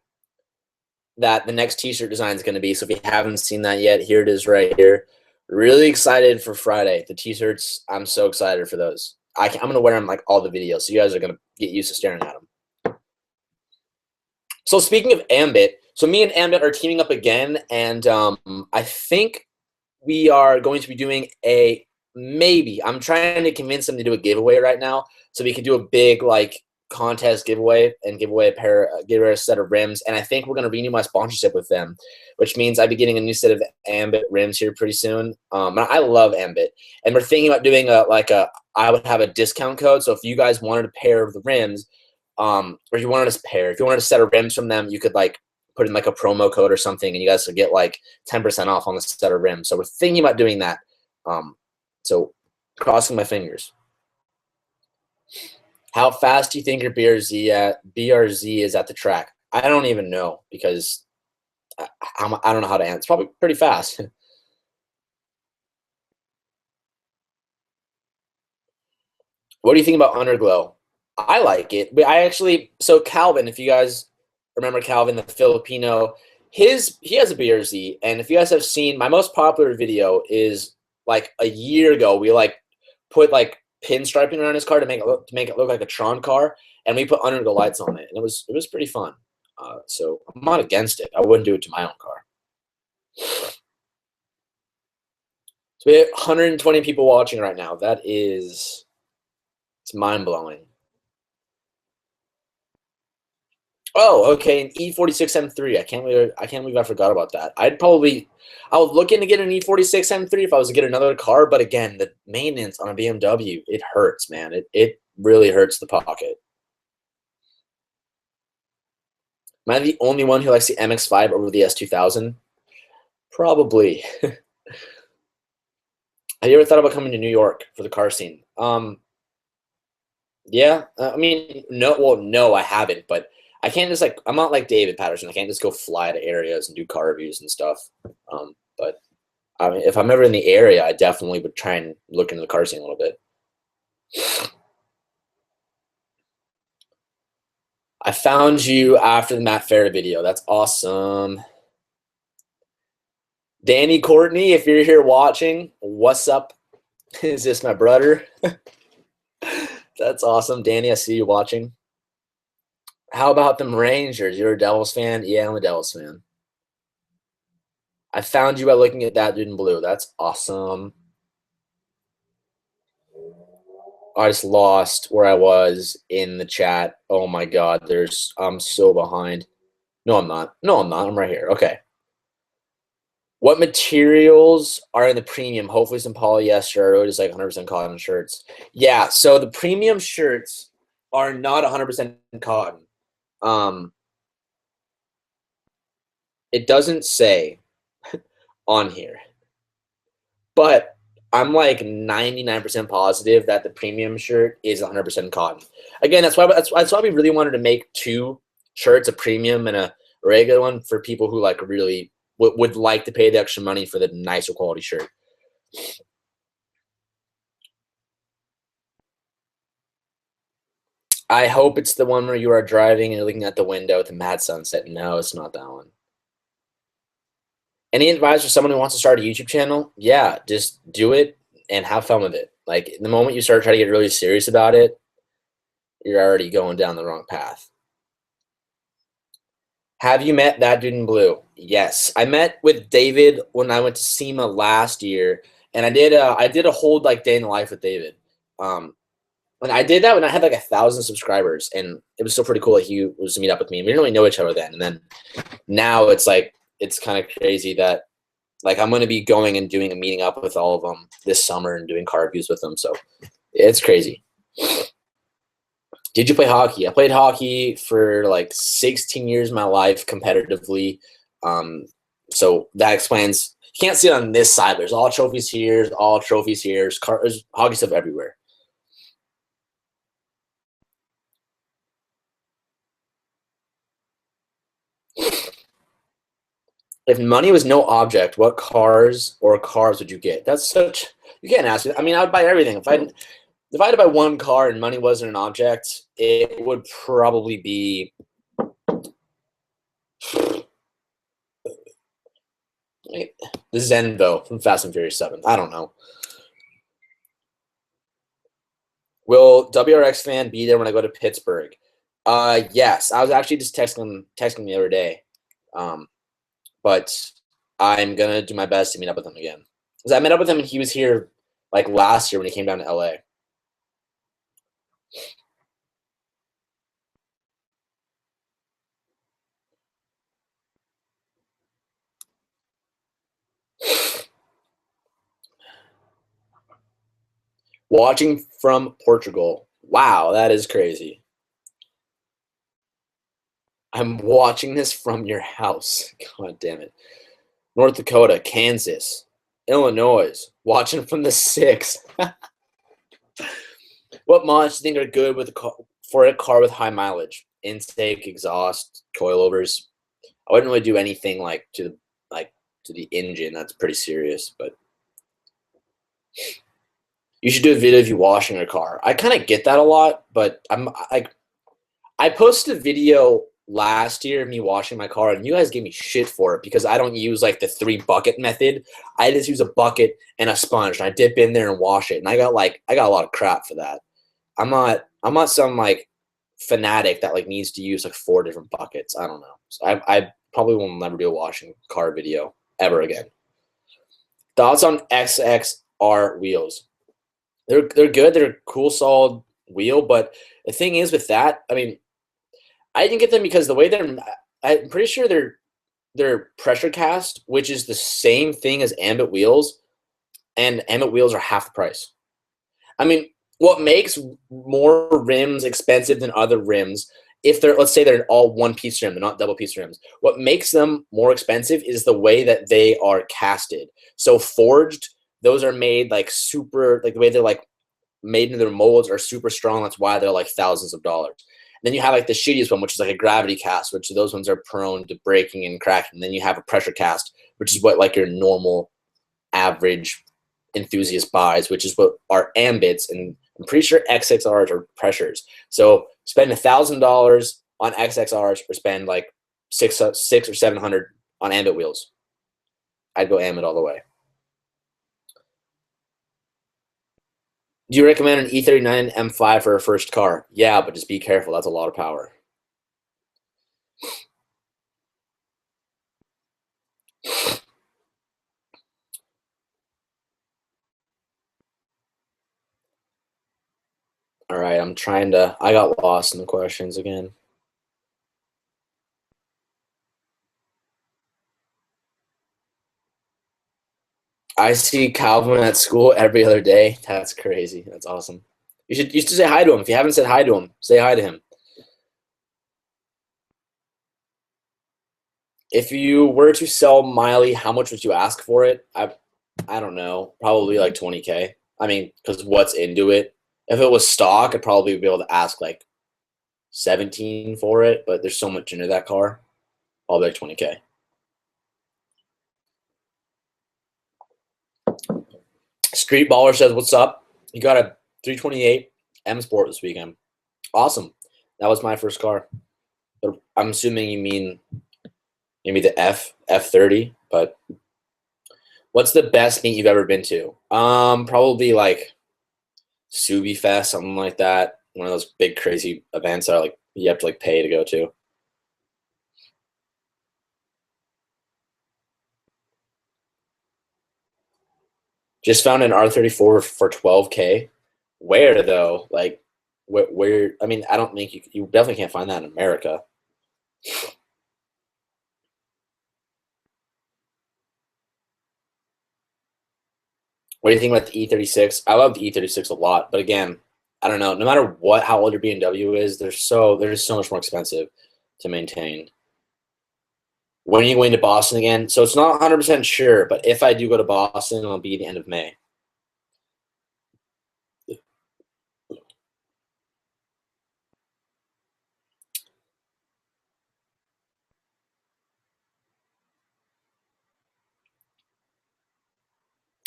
that the next t-shirt design is going to be. So if you haven't seen that yet, here it is right here. Really excited for Friday. The t-shirts, I'm so excited for those. I'm going to wear them like all the videos. So you guys are going to get used to staring at them. So speaking of Ambit, so me and Ambit are teaming up again. And I think we are going to be doing maybe. I'm trying to convince them to do a giveaway right now. So we can do a big like contest giveaway and give away a set of rims. And I think we're going to renew my sponsorship with them, which means I'll be getting a new set of Ambit rims here pretty soon. I love Ambit, and we're thinking about doing I would have a discount code. So if you guys wanted a pair of the rims, or if you wanted a set of rims from them, you could like put in like a promo code or something, and you guys would get like 10% off on the set of rims. So we're thinking about doing that. So crossing my fingers. How fast do you think your BRZ is at the track? I don't even know, because I don't know how to answer. It's probably pretty fast. What do you think about Underglow? I like it. So Calvin, if you guys remember Calvin, the Filipino, he has a BRZ, and if you guys have seen, my most popular video is like a year ago. We like put like pinstriping around his car to make it look like a Tron car, and we put Underglow lights on it, and it was pretty fun. So I'm not against it. I wouldn't do it to my own car. So we have 120 people watching right now. It's mind-blowing. Oh, okay, an E46 M3. I can't believe I forgot about that. I was looking to get an E46 M3 if I was to get another car, but again, the maintenance on a BMW, it hurts, man. It really hurts the pocket. Am I the only one who likes the MX-5 over the S2000? Probably. Have you ever thought about coming to New York for the car scene? Yeah, I mean, no. Well, no, I haven't, but I can't just like, I'm not like David Patterson. I can't just go fly to areas and do car reviews and stuff. But I mean, if I'm ever in the area, I definitely would try and look into the car scene a little bit. I found you after the Matt Farah video. That's awesome. Danny Courtney, if you're here watching, what's up? Is this my brother? That's awesome. Danny, I see you watching. How about them Rangers? You're a Devils fan? Yeah, I'm a Devils fan. I found you by looking at that dude in blue. That's awesome. I just lost where I was in the chat. Oh my God, I'm so behind. No, I'm not. No, I'm not. I'm right here. Okay. What materials are in the premium? Hopefully some polyester, or just like 100% cotton shirts. Yeah, so the premium shirts are not 100% cotton. It doesn't say on here, but I'm like 99% positive that the premium shirt is 100% cotton. Again, that's why we really wanted to make two shirts, a premium and a a regular one for people who like really would like to pay the extra money for the nicer quality shirt. I hope it's the one where you are driving and you're looking at the window at the mad sunset. No, it's not that one. Any advice for someone who wants to start a YouTube channel? Yeah, just do it and have fun with it. Like the moment you start trying to get really serious about it, you're already going down the wrong path. Have you met that dude in blue? Yes, I met with David when I went to SEMA last year, and I did a whole like day in the life with David. And I did that when I had like 1,000 subscribers, and it was still pretty cool that he was to meet up with me. We didn't really know each other then, and then now it's like it's kind of crazy that like I'm going to be going and doing a meeting up with all of them this summer and doing car reviews with them. So it's crazy. Did you play hockey? I played hockey for like 16 years of my life competitively. So that explains. You can't see it on this side. There's all trophies here. There's all trophies here. There's hockey stuff everywhere. If money was no object, what cars or cars would you get? That's such. You can't ask it. I mean, I would buy everything. If I had to buy one car and money wasn't an object, it would probably be the Zenvo from Fast and Furious 7. I don't know. Will WRX fan be there when I go to Pittsburgh? Yes. I was actually just texting him the other day. But I'm gonna do my best to meet up with him again. Because I met up with him and he was here like last year when he came down to LA. Watching from Portugal. Wow, that is crazy. I'm watching this from your house. God damn it. North Dakota, Kansas, Illinois. Watching from the 6. What mods do you think are good with for a car with high mileage? Intake, exhaust, coilovers. I wouldn't really do anything like to the engine. That's pretty serious, but you should do a video of you washing your car. I kind of get that a lot, but I posted a video last year of me washing my car, and you guys gave me shit for it because I don't use like the 3 bucket method. I just use a bucket and a sponge, and I dip in there and wash it. And I got a lot of crap for that. I'm not some like fanatic that like needs to use like 4 different buckets. I don't know. So I probably will never do a washing car video ever again. Thoughts on XXR wheels? They're good. They're a cool, solid wheel. But the thing is with that, I mean, I didn't get them because the way I'm pretty sure they're pressure cast, which is the same thing as ambit wheels, and ambit wheels are half the price. I mean, what makes more rims expensive than other rims, if let's say they're all one-piece rim, they're not double-piece rims, what makes them more expensive is the way that they are casted. So forged, those are made like super, like the way they're like made into their molds are super strong. That's why they're like thousands of dollars. And then you have like the shittiest one, which is like a gravity cast, which those ones are prone to breaking and cracking. And then you have a pressure cast, which is what like your normal average enthusiast buys, which is what are ambits, and I'm pretty sure XXRs are pressures. So spend $1,000 on XXRs or spend like six or 700 on ambit wheels. I'd go ambit all the way. Do you recommend an E39 M5 for a first car? Yeah, but just be careful. That's a lot of power. All right, I got lost in the questions again. I see Calvin at school every other day. That's crazy. That's awesome. You should say hi to him. If you haven't said hi to him, say hi to him. If you were to sell Miley, how much would you ask for it? I don't know. Probably like 20K. I mean, because what's into it? If it was stock, I'd probably be able to ask like 17 for it, but there's so much into that car. I'll be like 20K. Street Baller says, "What's up? You got a 328 M Sport this weekend. Awesome. That was my first car. But I'm assuming you mean maybe the F30. But what's the best meet you've ever been to? Probably like Subi Fest, something like that. One of those big crazy events that are like you have to like pay to go to. Just found an R34 for 12K. Where though? Like where? I mean, I don't think you definitely can't find that in America. What do you think about the E36? I love the E36 a lot, but again, I don't know. No matter what, how old your BMW is, they're just so much more expensive to maintain. When are you going to Boston again? So it's not 100% sure, but if I do go to Boston, it'll be the end of May.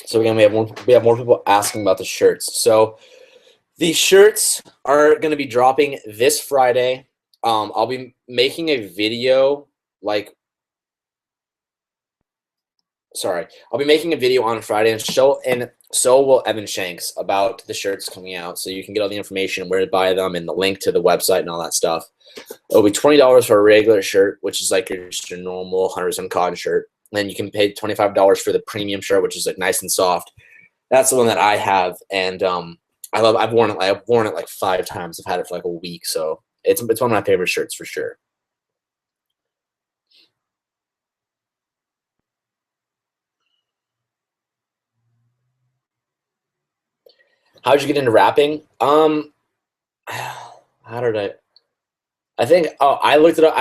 So again, we have more people asking about the shirts. So the shirts are going to be dropping this Friday. I'll be making a video like I'll be making a video on Friday and so will Evan Shanks about the shirts coming out. So you can get all the information, where to buy them, and the link to the website and all that stuff. It'll be $20 for a regular shirt, which is like just your normal 100% cotton shirt. And then you can pay $25 for the premium shirt, which is like nice and soft. That's the one that I have, and I've worn it like 5 times. I've had it for like a week, so it's one of my favorite shirts for sure. How'd you get into rapping? How did I think I looked it up.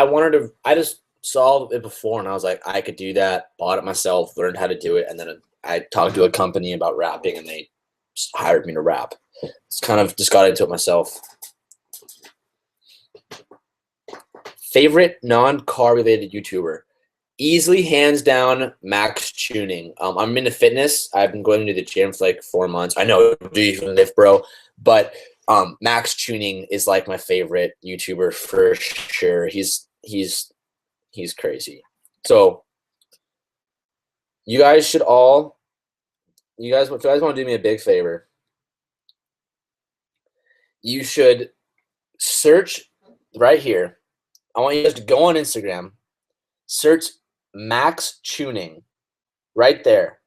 I just saw it before and I was like, I could do that, bought it myself, learned how to do it, and then I talked to a company about rapping and they just hired me to rap. It's kind of just got into it myself. Favorite non-car related YouTuber? Easily, hands down, Max Tuning. I'm into fitness. I've been going to the gym for like 4 months. I know, do you even lift, bro? But Max Tuning is like my favorite YouTuber for sure. He's crazy. So you guys if you guys want to do me a big favor, you should search right here. I want you guys to go on Instagram, search Max Tuning right there,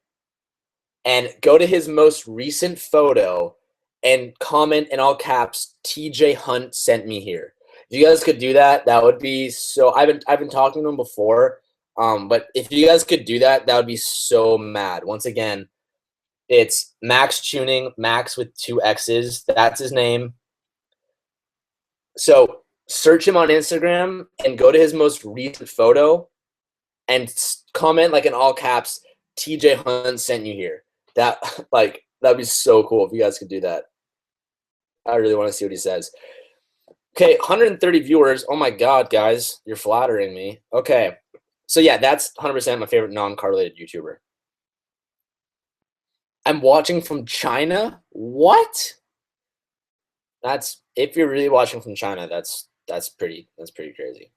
and go to his most recent photo and comment in all caps, TJ Hunt sent me here. If you guys could do that, that would be so. I've been talking to him before, but if you guys could do that, that would be so mad. Once again, it's Max Tuning, Max with 2 X's. That's his name. So search him on Instagram and go to his most recent photo and comment like in all caps, TJ Hunt sent you here. That'd be so cool if you guys could do that. I really want to see what he says. Okay, 130 viewers. Oh my god, guys, you're flattering me. Okay, so yeah, that's 100% my favorite non-car related YouTuber. I'm watching from China. What? That's if you're really watching from China. That's pretty crazy.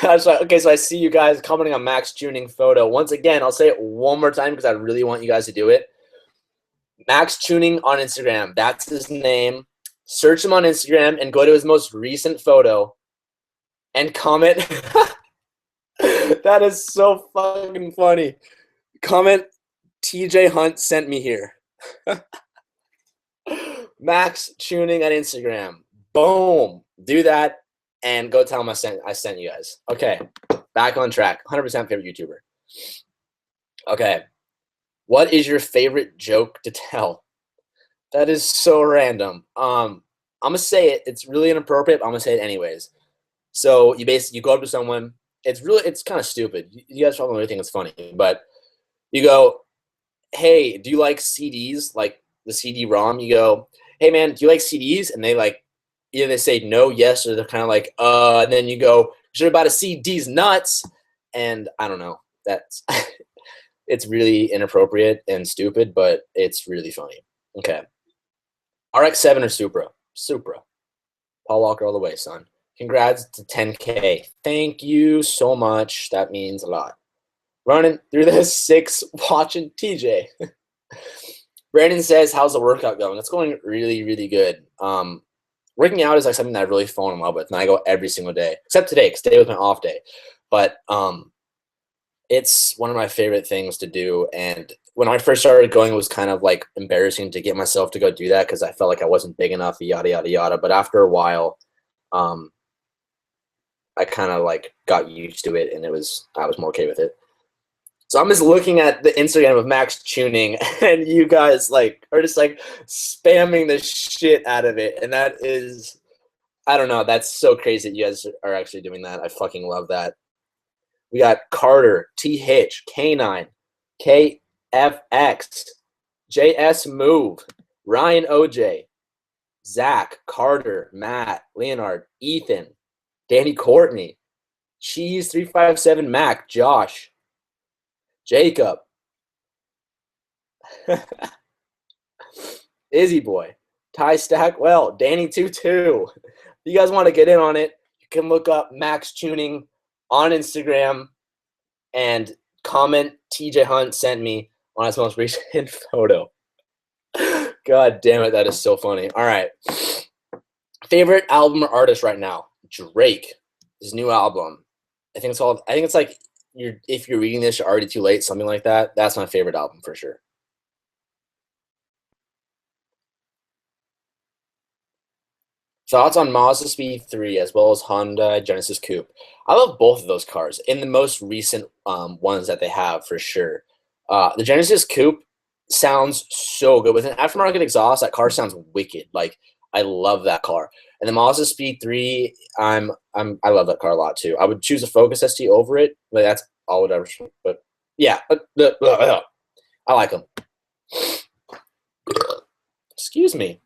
Okay, so I see you guys commenting on Max Tuning photo. Once again, I'll say it one more time because I really want you guys to do it. Max Tuning on Instagram. That's his name. Search him on Instagram and go to his most recent photo and comment. That is so fucking funny. Comment, TJ Hunt sent me here. Max Tuning on Instagram. Boom. Do that and go tell him I sent you guys. Okay, back on track. 100% favorite YouTuber. Okay, what is your favorite joke to tell? That is so random. I'm gonna say it. It's really inappropriate. But I'm gonna say it anyways. So you go up to someone. It's kind of stupid. You guys probably think it's funny, but you go, hey, do you like CDs? Like the CD-ROM? You go, hey man, do you like CDs? And they like either they say no, yes, or they're kind of like, and then you go, should about a CD's nuts. And I don't know. That's it's really inappropriate and stupid, but it's really funny. Okay. RX-7 or Supra? Supra. Paul Walker all the way, son. Congrats to 10K. Thank you so much. That means a lot. Running through the 6 watching TJ. Brandon says, how's the workout going? It's going really, really good. Working out is like something that I've really fallen in love with, and I go every single day, except today, because today was my off day. But it's one of my favorite things to do. And when I first started going, it was kind of like embarrassing to get myself to go do that because I felt like I wasn't big enough, yada, yada, yada. But after a while, I kind of like got used to it, and I was more okay with it. So I'm just looking at the Instagram of Max Tuning, and you guys like are just like spamming the shit out of it, and that is, I don't know, that's so crazy that you guys are actually doing that. I fucking love that. We got Carter, T Hitch, K9, KFX, JS Move, Ryan OJ, Zach, Carter, Matt, Leonard, Ethan, Danny Courtney, Cheese 357 Mac, Josh, Jacob, Izzy Boy, Ty Stackwell, Danny22. If you guys want to get in on it, you can look up Max Tuning on Instagram and comment TJ Hunt sent me on his most recent photo. God damn it, that is so funny. All right. Favorite album or artist right now? Drake. His new album. I think it's like if you're reading this, you're already too late, something like that. That's my favorite album for sure. Thoughts on Mazda Speed 3 as well as Honda Genesis Coupe. I love both of those cars in the most recent ones that they have for sure. The Genesis Coupe sounds so good with an aftermarket exhaust. That car sounds wicked. Like I love that car. And the Mazda Speed 3, I love that car a lot too. I would choose a Focus ST over it, but that's all whatever. But yeah, I like them. Excuse me.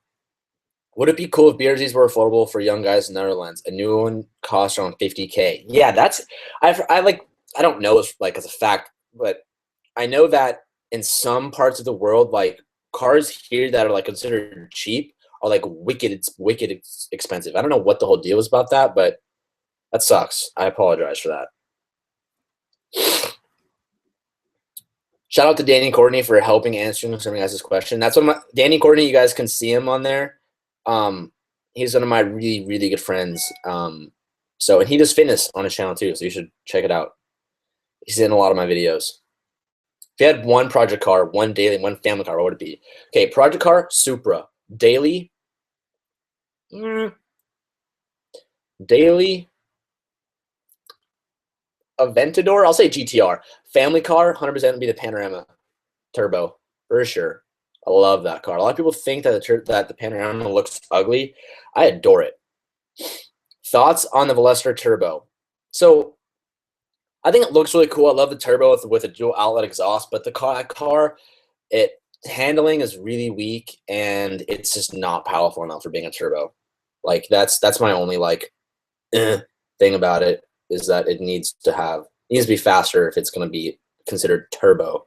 Would it be cool if BRZs were affordable for young guys in the Netherlands? A new one costs around 50K. Yeah, that's I don't know if like as a fact, but I know that in some parts of the world, like cars here that are like considered cheap are like wicked expensive. I don't know what the whole deal is about that, but that sucks. I apologize for that. Shout out to Danny Courtney for helping answering some of guys' question. That's what Danny Courtney, you guys can see him on there. He's one of my really, really good friends. So and he does fitness on his channel too, so you should check it out. He's in a lot of my videos. If you had one project car, one daily, one family car, what would it be? Okay, project car, Supra. Daily, daily, Aventador. I'll say GTR. Family car, 100% would be the Panorama Turbo for sure. I love that car. A lot of people think that the Panorama looks ugly. I adore it. Thoughts on the Veloster Turbo? So I think it looks really cool. I love the turbo with a dual outlet exhaust, but the car, handling is really weak and it's just not powerful enough for being a turbo. Like that's my only like thing about it is that it needs to be faster if it's going to be considered turbo.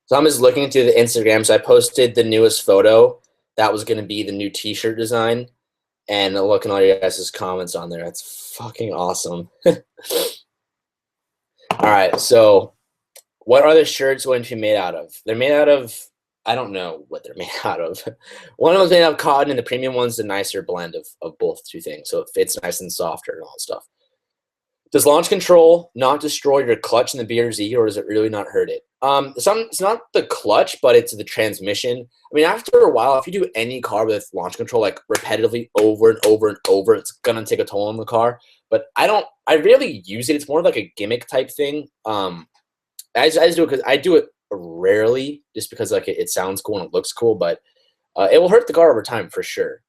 So I'm just looking into the Instagram. So I posted the newest photo. That was going to be the new t-shirt design. And looking at all your guys' comments on there. That's fucking awesome. All right. So what are the shirts going to be made out of? They're made out of, I don't know what they're made out of. One of them's made out of cotton, and the premium one's a nicer blend of both two things. So it fits nice and softer and all that stuff. Does launch control not destroy your clutch in the BRZ, or does it really not hurt it? It's not the clutch, but it's the transmission. I mean, after a while, if you do any car with launch control like repetitively over and over and over, it's gonna take a toll on the car. But I rarely use it. It's more of like a gimmick type thing. I just do it because I do it rarely, just because like it sounds cool and it looks cool, but it will hurt the car over time for sure.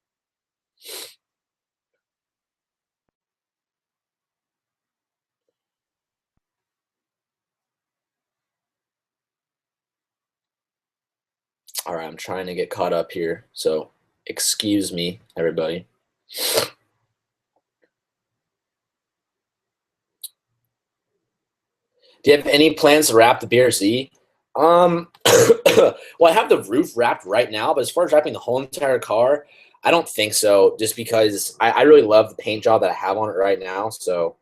All right, I'm trying to get caught up here, so excuse me, everybody. Do you have any plans to wrap the BRZ? Well, I have the roof wrapped right now, but as far as wrapping the whole entire car, I don't think so. Just because I really love the paint job that I have on it right now, so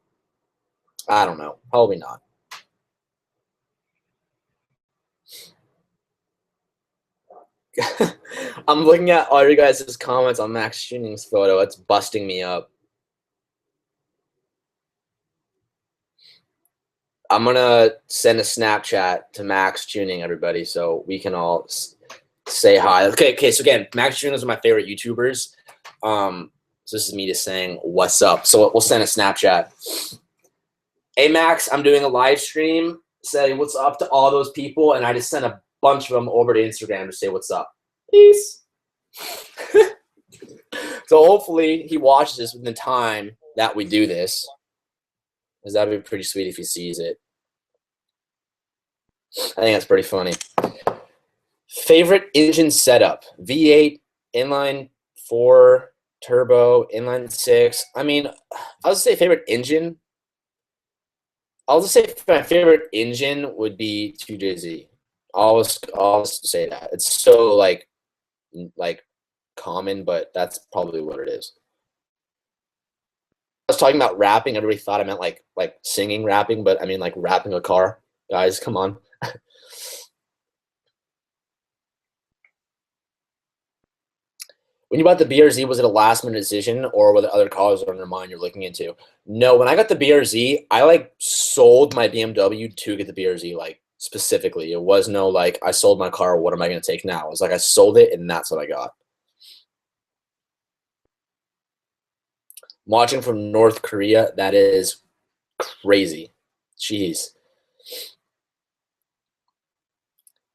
I don't know. Probably not. I'm looking at all your guys' comments on Max Tuning's photo. It's busting me up. I'm gonna send a Snapchat to Max Tuning, everybody, so we can all say hi. Okay. So again, Max Tuning is one of my favorite YouTubers. So this is me just saying what's up. So we'll send a Snapchat. Hey Max, I'm doing a live stream. Say what's up to all those people, and I just sent a bunch of them over to Instagram to say what's up. Peace. So hopefully he watches this within the time that we do this, because that'd be pretty sweet if he sees it. I think that's pretty funny. Favorite engine setup: V8, inline 4, turbo, inline 6. I mean, I'll just say favorite engine. I'll just say my favorite engine would be 2JZ. I'll just say that. It's so like common, but that's probably what it is. I was talking about rapping. Everybody thought I meant like singing rapping, but I mean like rapping a car. Guys, come on. When you bought the BRZ, was it a last minute decision, or were there other cars on your mind you're looking into? No, when I got the BRZ, I like sold my BMW to get the BRZ, like specifically. It was no like I sold my car. What am I going to take now? It was like I sold it, and that's what I got. I'm watching from North Korea. That is crazy. Jeez.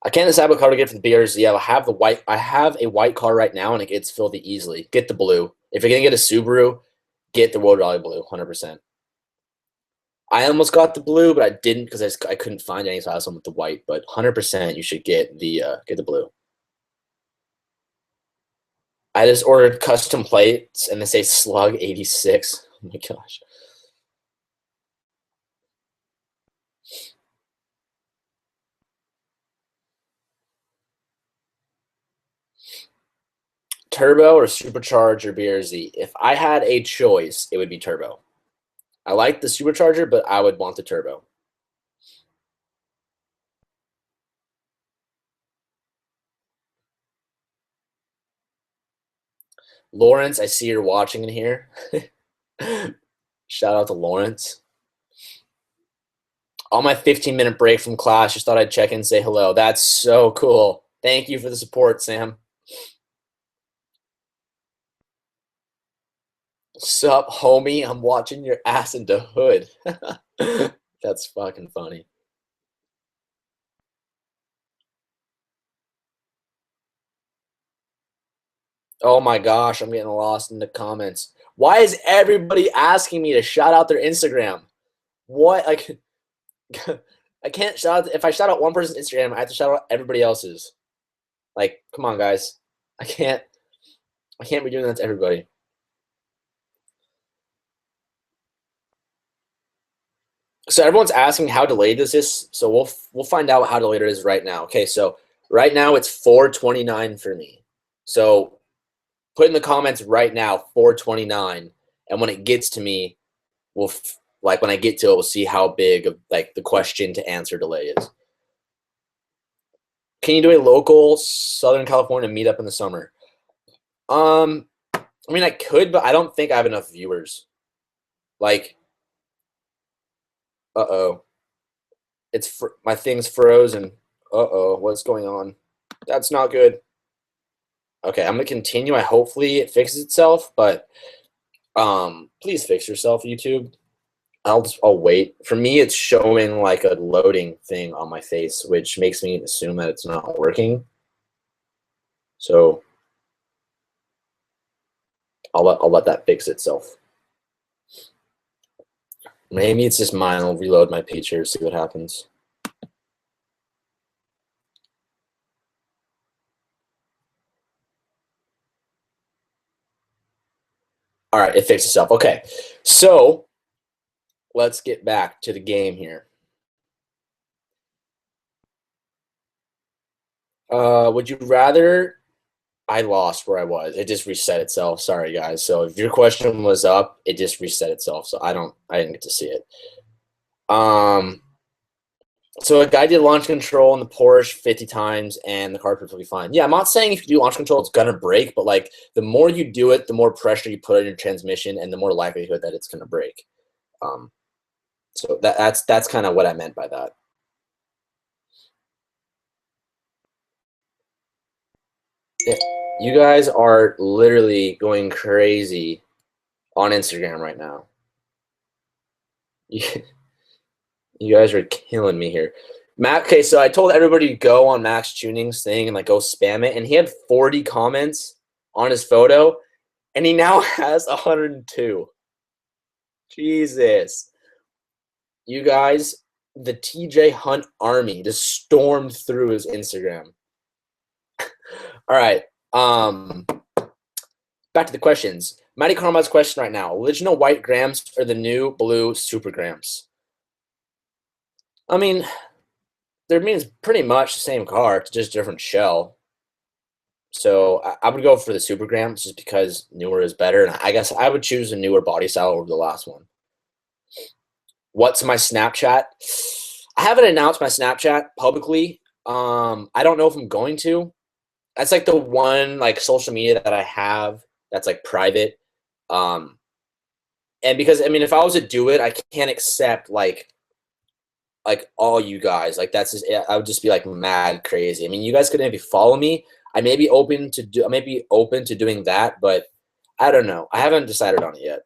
I can't decide what car to get for the BRZ. I have the white. I have a white car right now, and it gets filthy easily. Get the blue. If you're gonna get a Subaru, get the World Rally blue, 100%. I almost got the blue, but I didn't because I couldn't find any, so I was with the white. But 100%, you should get the blue. I just ordered custom plates, and they say Slug 86. Oh my gosh. Turbo or supercharger BRZ? If I had a choice, it would be turbo. I like the supercharger, but I would want the turbo. Lawrence, I see you're watching in here. Shout out to Lawrence. On my 15-minute break from class, just thought I'd check in and say hello. That's so cool. Thank you for the support, Sam. Sup, homie? I'm watching your ass in the hood. That's fucking funny. Oh my gosh, I'm getting lost in the comments. Why is everybody asking me to shout out their Instagram? What? Like, I can't shout out. If I shout out one person's Instagram, I have to shout out everybody else's. Like, come on, guys. I can't be doing that to everybody. So everyone's asking how delayed this is. So we'll find out how delayed it is right now. Okay, so right now it's 4:29 for me. So put in the comments right now 4:29, and when it gets to me, we'll like when I get to it, we'll see how big of like the question to answer delay is. Can you do a local Southern California meetup in the summer? I mean, I could, but I don't think I have enough viewers. Like, uh-oh. My thing's frozen. Uh-oh, what's going on? That's not good. Okay, I'm gonna continue. Hopefully it fixes itself, but please fix yourself, YouTube. I'll wait. For me, it's showing like a loading thing on my face, which makes me assume that it's not working. So I'll let that fix itself. Maybe it's just mine. I'll reload my page here, see what happens. All right, it fixed itself. Okay, so let's get back to the game here. Would you rather? I lost where I was. It just reset itself. Sorry, guys. So if your question was up, it just reset itself. So I didn't get to see it. So a guy did launch control in the Porsche 50 times, and the car perfectly fine. Yeah, I'm not saying if you do launch control, it's gonna break, but like the more you do it, the more pressure you put on your transmission, and the more likelihood that it's gonna break. So that's kind of what I meant by that. You guys are literally going crazy on Instagram right now. You guys are killing me here. Matt, okay, so I told everybody to go on Max Tuning's thing and like go spam it, and he had 40 comments on his photo, and he now has 102. Jesus. You guys, the TJ Hunt army just stormed through his Instagram. All right. Back to the questions. Matty Karma's question right now. Original white grams or the new blue super grams? I mean, it's pretty much the same car. It's just different shell. So I would go for the super grams just because newer is better. And I guess I would choose a newer body style over the last one. What's my Snapchat? I haven't announced my Snapchat publicly. I don't know if I'm going to. That's like the one like social media that I have that's like private. And because I mean, if I was to do it, I can't accept like all you guys. Like that's just I would just be like mad crazy. I mean, you guys could maybe follow me. I may be open to doing that, but I don't know. I haven't decided on it yet.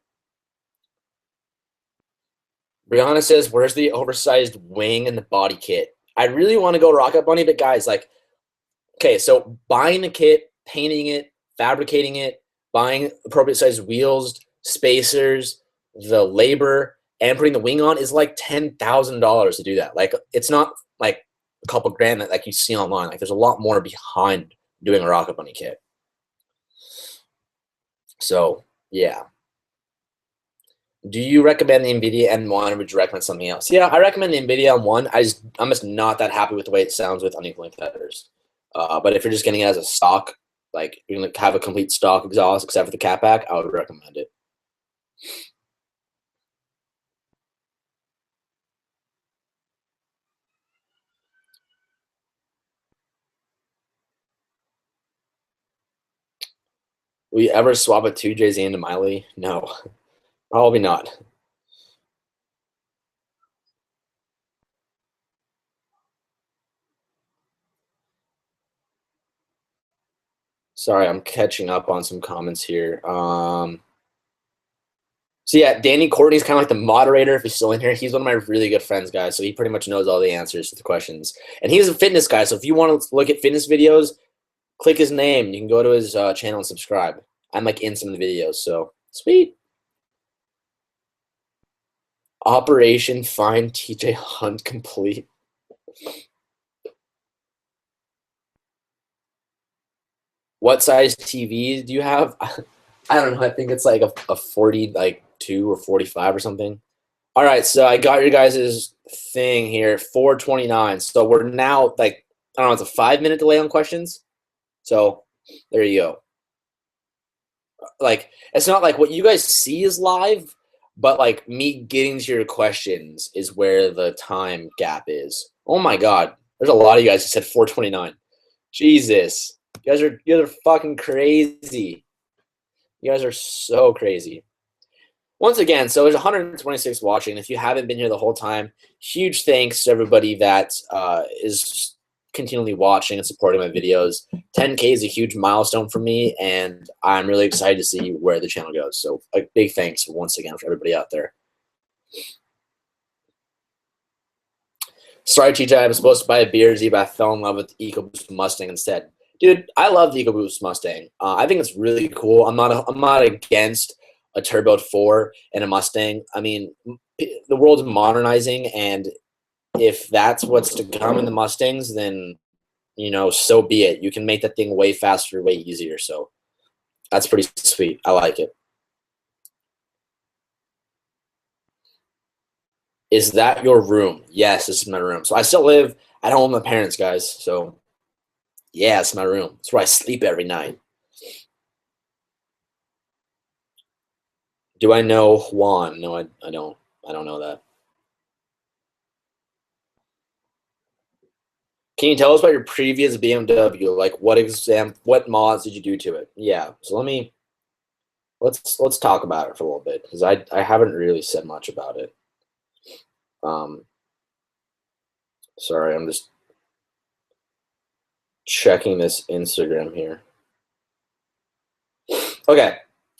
Brianna says, "Where's the oversized wing and the body kit?" I really want to go Rocket Bunny, but guys, like, okay, so buying the kit, painting it, fabricating it, buying appropriate sized wheels, spacers, the labor, and putting the wing on is like $10,000 to do that. Like, it's not like a couple grand that like you see online. Like, there's a lot more behind doing a Rocket Bunny kit. So yeah. Do you recommend the NVIDIA M1 or would you recommend something else? Yeah, I recommend the NVIDIA M1. I'm just not that happy with the way it sounds with unequal feathers. But if you're just getting it as a stock, like you're gonna have a complete stock exhaust except for the catback, I would recommend it. Will you ever swap a 2JZ into Miley? No, probably not. Sorry, I'm catching up on some comments here. So yeah, Danny Courtney's kind of like the moderator if he's still in here. He's one of my really good friends, guys. So he pretty much knows all the answers to the questions. And he's a fitness guy. So if you want to look at fitness videos, click his name. You can go to his channel and subscribe. I'm like in some of the videos. So sweet. Operation Find TJ Hunt complete. What size TV do you have? I don't know. I think it's like a 40, like 2 or 45 or something. All right, so I got your guys' thing here, 4:29. So we're now like, I don't know, it's a 5-minute delay on questions. So there you go. Like, it's not like what you guys see is live, but like me getting to your questions is where the time gap is. Oh my God, there's a lot of you guys who said 4:29. Jesus, you guys are fucking crazy. You guys are so crazy. Once again, so there's 126 watching. If you haven't been here the whole time, huge thanks to everybody that is continually watching and supporting my videos. 10K is a huge milestone for me, and I'm really excited to see where the channel goes. So a big thanks once again for everybody out there. Sorry, TJ, I was supposed to buy a BRZ, but I fell in love with the EcoBoost Mustang instead. Dude, I love the EcoBoost Mustang. I think it's really cool. I'm not against a turboed 4 and a Mustang. I mean, the world's modernizing, and if that's what's to come in the Mustangs, then, you know, so be it. You can make that thing way faster, way easier. So that's pretty sweet. I like it. Is that your room? Yes, this is my room. So I still live at home with my parents, guys. So yeah, it's my room. It's where I sleep every night. Do I know Juan? No, I don't. I don't know that. Can you tell us about your previous BMW? Like what mods did you do to it? Yeah. So let's talk about it for a little bit because I haven't really said much about it. Um, sorry, I'm just checking this Instagram here. Okay,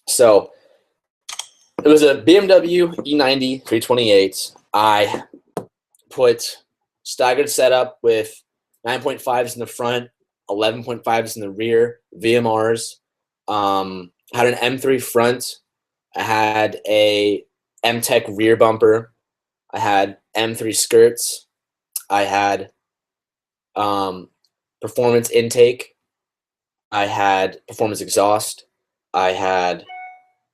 so it was a BMW E90 328. I put staggered setup with 9.5s in the front, 11.5s in the rear, VMRs. Had an M3 front. I had a M-Tech rear bumper. I had M3 skirts. I had performance intake. I had performance exhaust. I had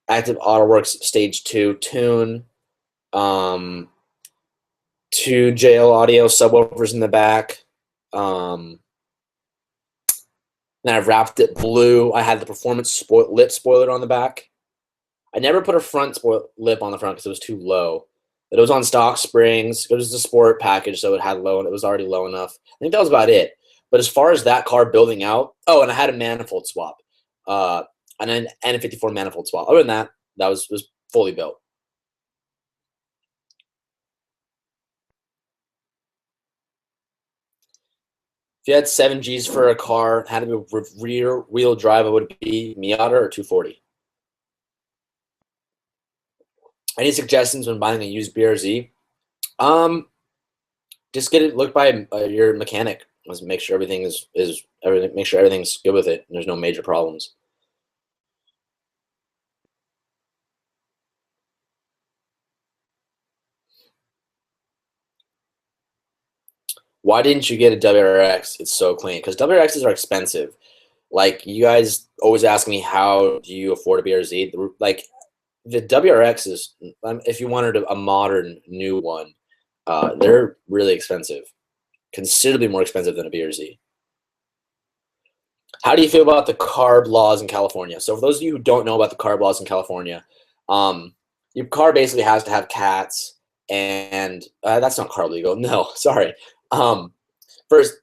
Active AutoWorks Stage 2 tune. Two JL Audio subwoofers in the back. Then I wrapped it blue. I had the performance lip spoiler on the back. I never put a front lip on the front because it was too low. But it was on stock springs. It was the sport package, so it had low, and it was already low enough. I think that was about it. But as far as that car building out, oh, and I had a manifold swap, and an N54 manifold swap. Other than that, that was fully built. If you had 7Gs for a car, had to be rear wheel drive, it would be Miata or 240. Any suggestions when buying a used BRZ? Just get it looked by your mechanic. Let's make sure everything is everything. Make sure everything's good with it, and there's no major problems. Why didn't you get a WRX? It's so clean because WRXs are expensive. Like you guys always ask me, how do you afford a BRZ? Like the WRX is, if you wanted a modern new one, they're really expensive, considerably more expensive than a BRZ. How do you feel about the carb laws in California? So for those of you who don't know about the carb laws in California, your car basically has to have cats, and that's not carb legal. No, sorry. First,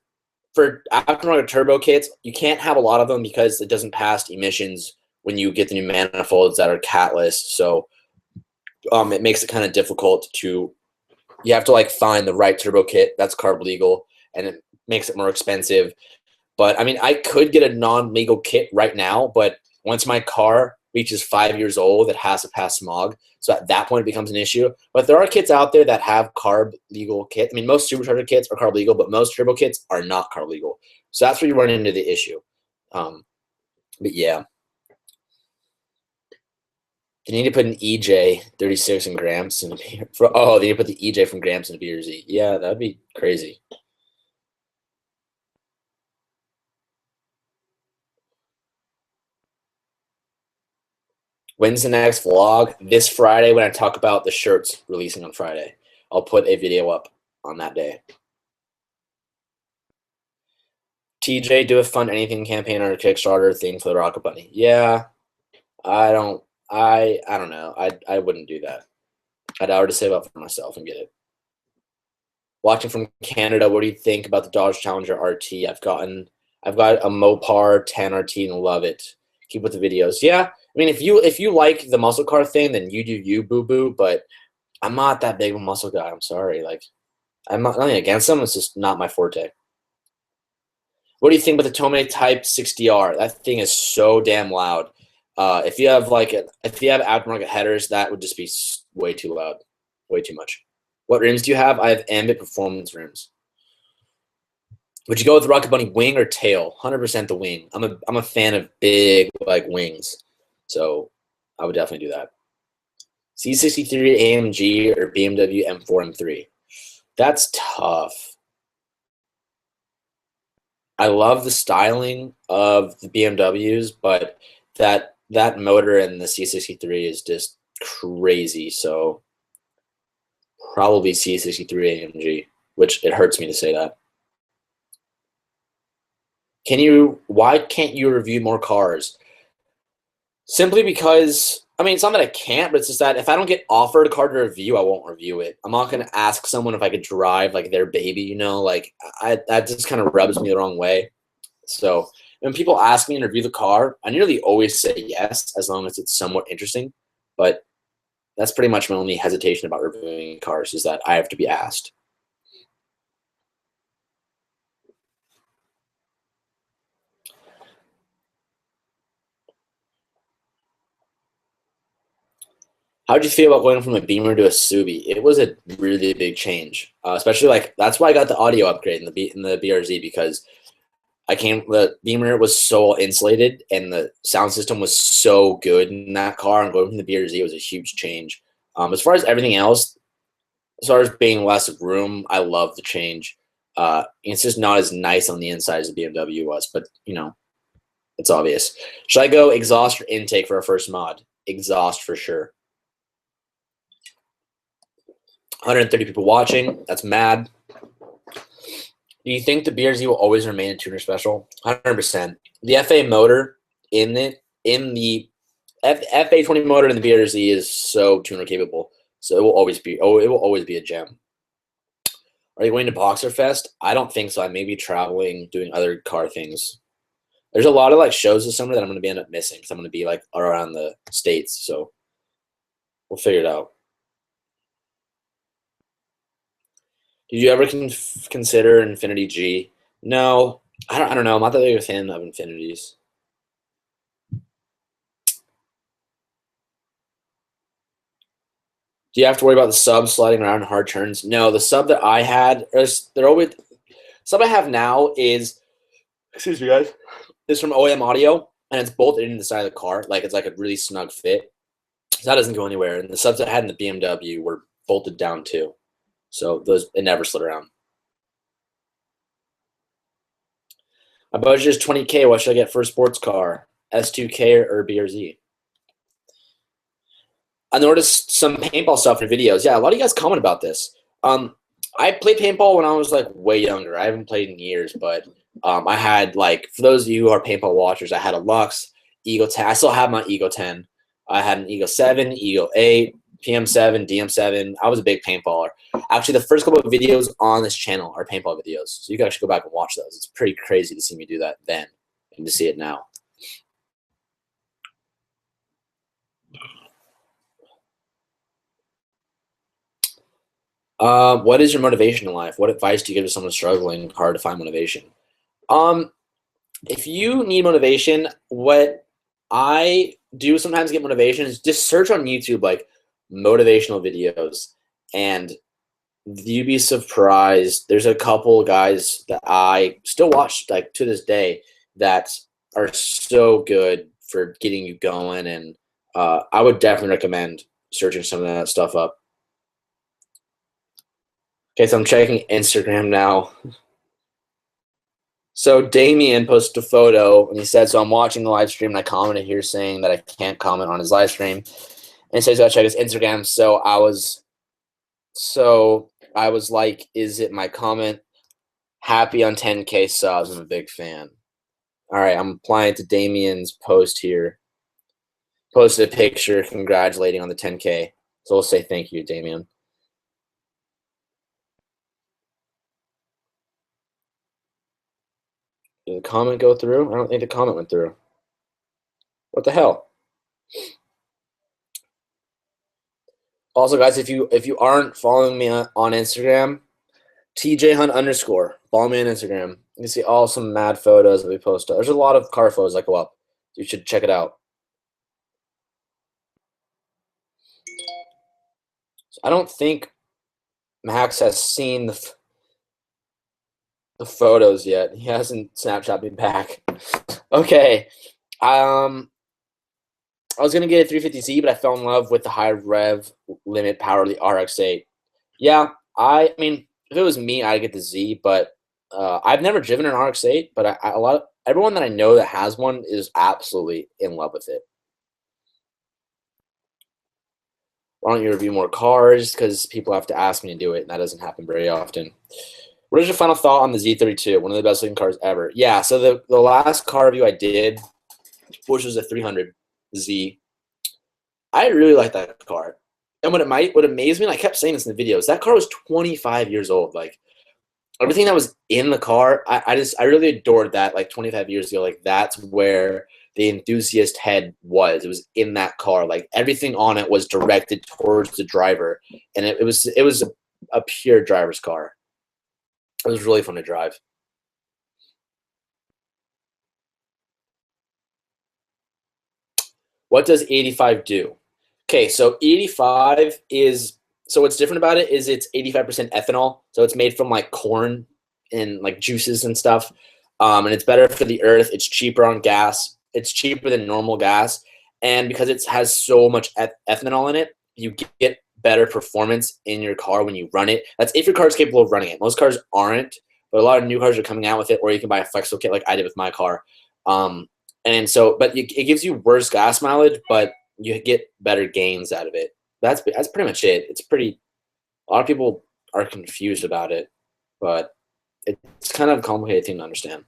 for aftermarket turbo kits, you can't have a lot of them because it doesn't pass emissions when you get the new manifolds that are catless. So it makes it kind of difficult to. You have to like find the right turbo kit that's carb legal, and it makes it more expensive. But I mean, I could get a non-legal kit right now, but once my car reaches 5 years old, it has to pass smog. So at that point, it becomes an issue. But there are kits out there that have carb legal kits. I mean, most supercharger kits are carb legal, but most turbo kits are not carb legal. So that's where you run into the issue. But yeah, they need to put an EJ 36 in grams in a for. Oh, they need to put the EJ from grams in a BRZ. Yeah, that'd be crazy. When's the next vlog? This Friday when I talk about the shirts releasing on Friday. I'll put a video up on that day. TJ, do a fund anything campaign or a Kickstarter thing for the Rocket Bunny. Yeah, I don't know. I wouldn't do that. I'd already save up for myself and get it. Watching from Canada, what do you think about the Dodge Challenger RT? I've got a Mopar 10 RT and love it. Keep with the videos. Yeah, I mean if you like the muscle car thing, then you do you, boo boo. But I'm not that big of a muscle guy. I'm sorry. Like I'm not nothing against them. It's just not my forte. What do you think about the Tomei Type 60R? That thing is so damn loud. If you have aftermarket headers, that would just be way too loud, way too much. What rims do you have? I have Ambit Performance rims. Would you go with the Rocket Bunny wing or tail? 100% the wing. I'm a fan of big like wings, so I would definitely do that. C63 AMG or BMW M4 M3? That's tough. I love the styling of the BMWs, but that motor in the C63 is just crazy. So Probably C63 AMG, which it hurts me to say that. Why can't you review more cars? Simply because, I mean, it's not that I can't, but it's just that if I don't get offered a car to review, I won't review it. I'm not going to ask someone if I could drive like their baby, you know, like that just kind of rubs me the wrong way. So when people ask me to review the car, I nearly always say yes, as long as it's somewhat interesting. But that's pretty much my only hesitation about reviewing cars, is that I have to be asked. How did you feel about going from a Beamer to a Subi? It was a really big change, especially like that's why I got the audio upgrade in the BRZ, because the Beamer was so insulated and the sound system was so good in that car, and going from the BRZ was a huge change. As far as everything else, as far as being less room, I love the change. It's just not as nice on the inside as the BMW was, but you know, it's obvious. Should I go exhaust or intake for our first mod? Exhaust for sure. 130 people watching. That's mad. Do you think the BRZ will always remain a tuner special? 100%. The FA motor in the FA20 motor in the BRZ is so tuner capable, so it will always be a gem. Are you going to Boxer Fest? I don't think so. I may be traveling, doing other car things. There's a lot of like shows this summer that I'm going to end up missing because I'm going to be like around the States, so we'll figure it out. Did you ever consider Infiniti G? No, I don't know. I'm not that big a fan of Infinitis. Do you have to worry about the sub sliding around in hard turns? No, the sub that I had, sub I have now is, excuse me guys, is from OEM Audio, and it's bolted into the side of the car. Like it's like a really snug fit. So that doesn't go anywhere. And the subs I had in the BMW were bolted down too. So it never slid around. My budget is 20K. What should I get for a sports car? S2K or BRZ? I noticed some paintball stuff in videos. Yeah, a lot of you guys comment about this. I played paintball when I was like way younger. I haven't played in years, but I had like, for those of you who are paintball watchers, I had a Lux, Eagle 10. I still have my Eagle 10. I had an Eagle 7, Eagle 8, PM7, DM7. I was a big paintballer. Actually, the first couple of videos on this channel are paintball videos, so you can actually go back and watch those. It's pretty crazy to see me do that then and to see it now. What is your motivation in life? What advice do you give to someone struggling hard to find motivation? If you need motivation, what I do sometimes get motivation is just search on YouTube like motivational videos, and you'd be surprised. There's a couple guys that I still watch like to this day that are so good for getting you going, and I would definitely recommend searching some of that stuff up. Okay, so I'm checking Instagram now. So Damien posted a photo and he said, so I'm watching the live stream and I commented here saying that I can't comment on his live stream. And he says, gotta check his Instagram. So I was like, is it my comment? Happy on 10K subs. I'm a big fan. All right, I'm applying to Damien's post here. Posted a picture congratulating on the 10K. So we'll say thank you, Damien. Did the comment go through? I don't think the comment went through. What the hell? Also, guys, if you aren't following me on Instagram, TJ Hunt_, follow me on Instagram. You can see all some mad photos that we post. There's a lot of car photos that go up. You should check it out. So I don't think Max has seen the photos yet. He hasn't Snapchat me back. Okay. I was gonna get a 350Z, but I fell in love with the high rev limit power of the RX-8. Yeah, I mean, if it was me, I'd get the Z, but I've never driven an RX-8, but everyone that I know that has one is absolutely in love with it. Why don't you review more cars? Because people have to ask me to do it, and that doesn't happen very often. What is your final thought on the Z32? One of the best looking cars ever. Yeah, so the last car review I did, which was a 300Z, I really like that car. And what amazed me, and I kept saying this in the videos, that car was 25 years old. Like, everything that was in the car, I really adored that. Like 25 years ago, like that's where the enthusiast head was. It was in that car. Like everything on it was directed towards the driver, and it was a pure driver's car. It was really fun to drive. What does 85 do? Okay, so 85 is, so what's different about it is it's 85% ethanol. So it's made from like corn and like juices and stuff. And it's better for the earth. It's cheaper on gas. It's cheaper than normal gas. And because it has so much ethanol in it, you get better performance in your car when you run it. That's if your car is capable of running it. Most cars aren't, but a lot of new cars are coming out with it, or you can buy a flexible kit like I did with my car. And so, but it gives you worse gas mileage, but you get better gains out of it. That's pretty much it. It's pretty. A lot of people are confused about it, but it's kind of a complicated thing to understand.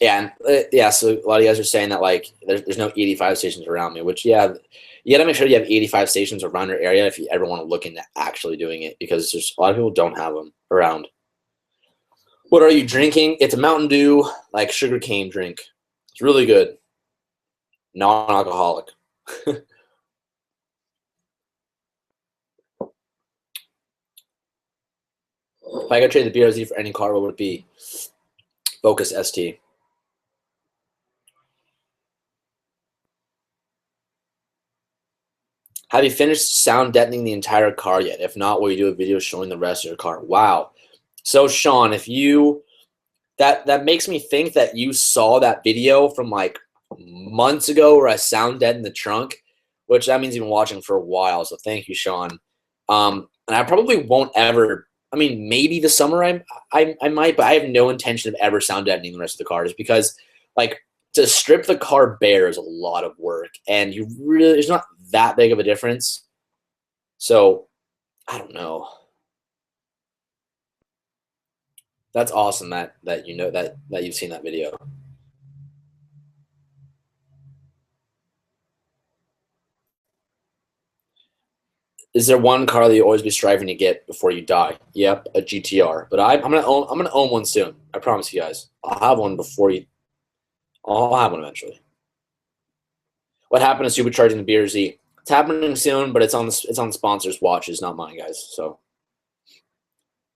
Yeah, and yeah. So a lot of you guys are saying that like there's no 85 stations around me, which yeah, you got to make sure you have 85 stations around your area if you ever want to look into actually doing it, because there's a lot of people don't have them around. What are you drinking? It's a Mountain Dew, like sugarcane drink. It's really good, non-alcoholic. If I could trade the BRZ for any car, what would it be? Focus ST. Have you finished sound deadening the entire car yet? If not, will you do a video showing the rest of your car? Wow. So Sean, if you that makes me think that you saw that video from like months ago where I sound deadened the trunk, which that means you've been watching for a while. So thank you, Sean. And I probably won't ever. I mean, maybe this summer I might, but I have no intention of ever sound deadening the rest of the cars because, like, to strip the car bare is a lot of work, and you really there's not that big of a difference. So I don't know. That's awesome that you know that you've seen that video. Is there one car that you always be striving to get before you die? Yep, a GTR. But I'm gonna own one soon. I promise you guys. I'll have one before you. I'll have one eventually. What happened to supercharging the BRZ? It's happening soon, but it's on the sponsors' watches, not mine, guys. So,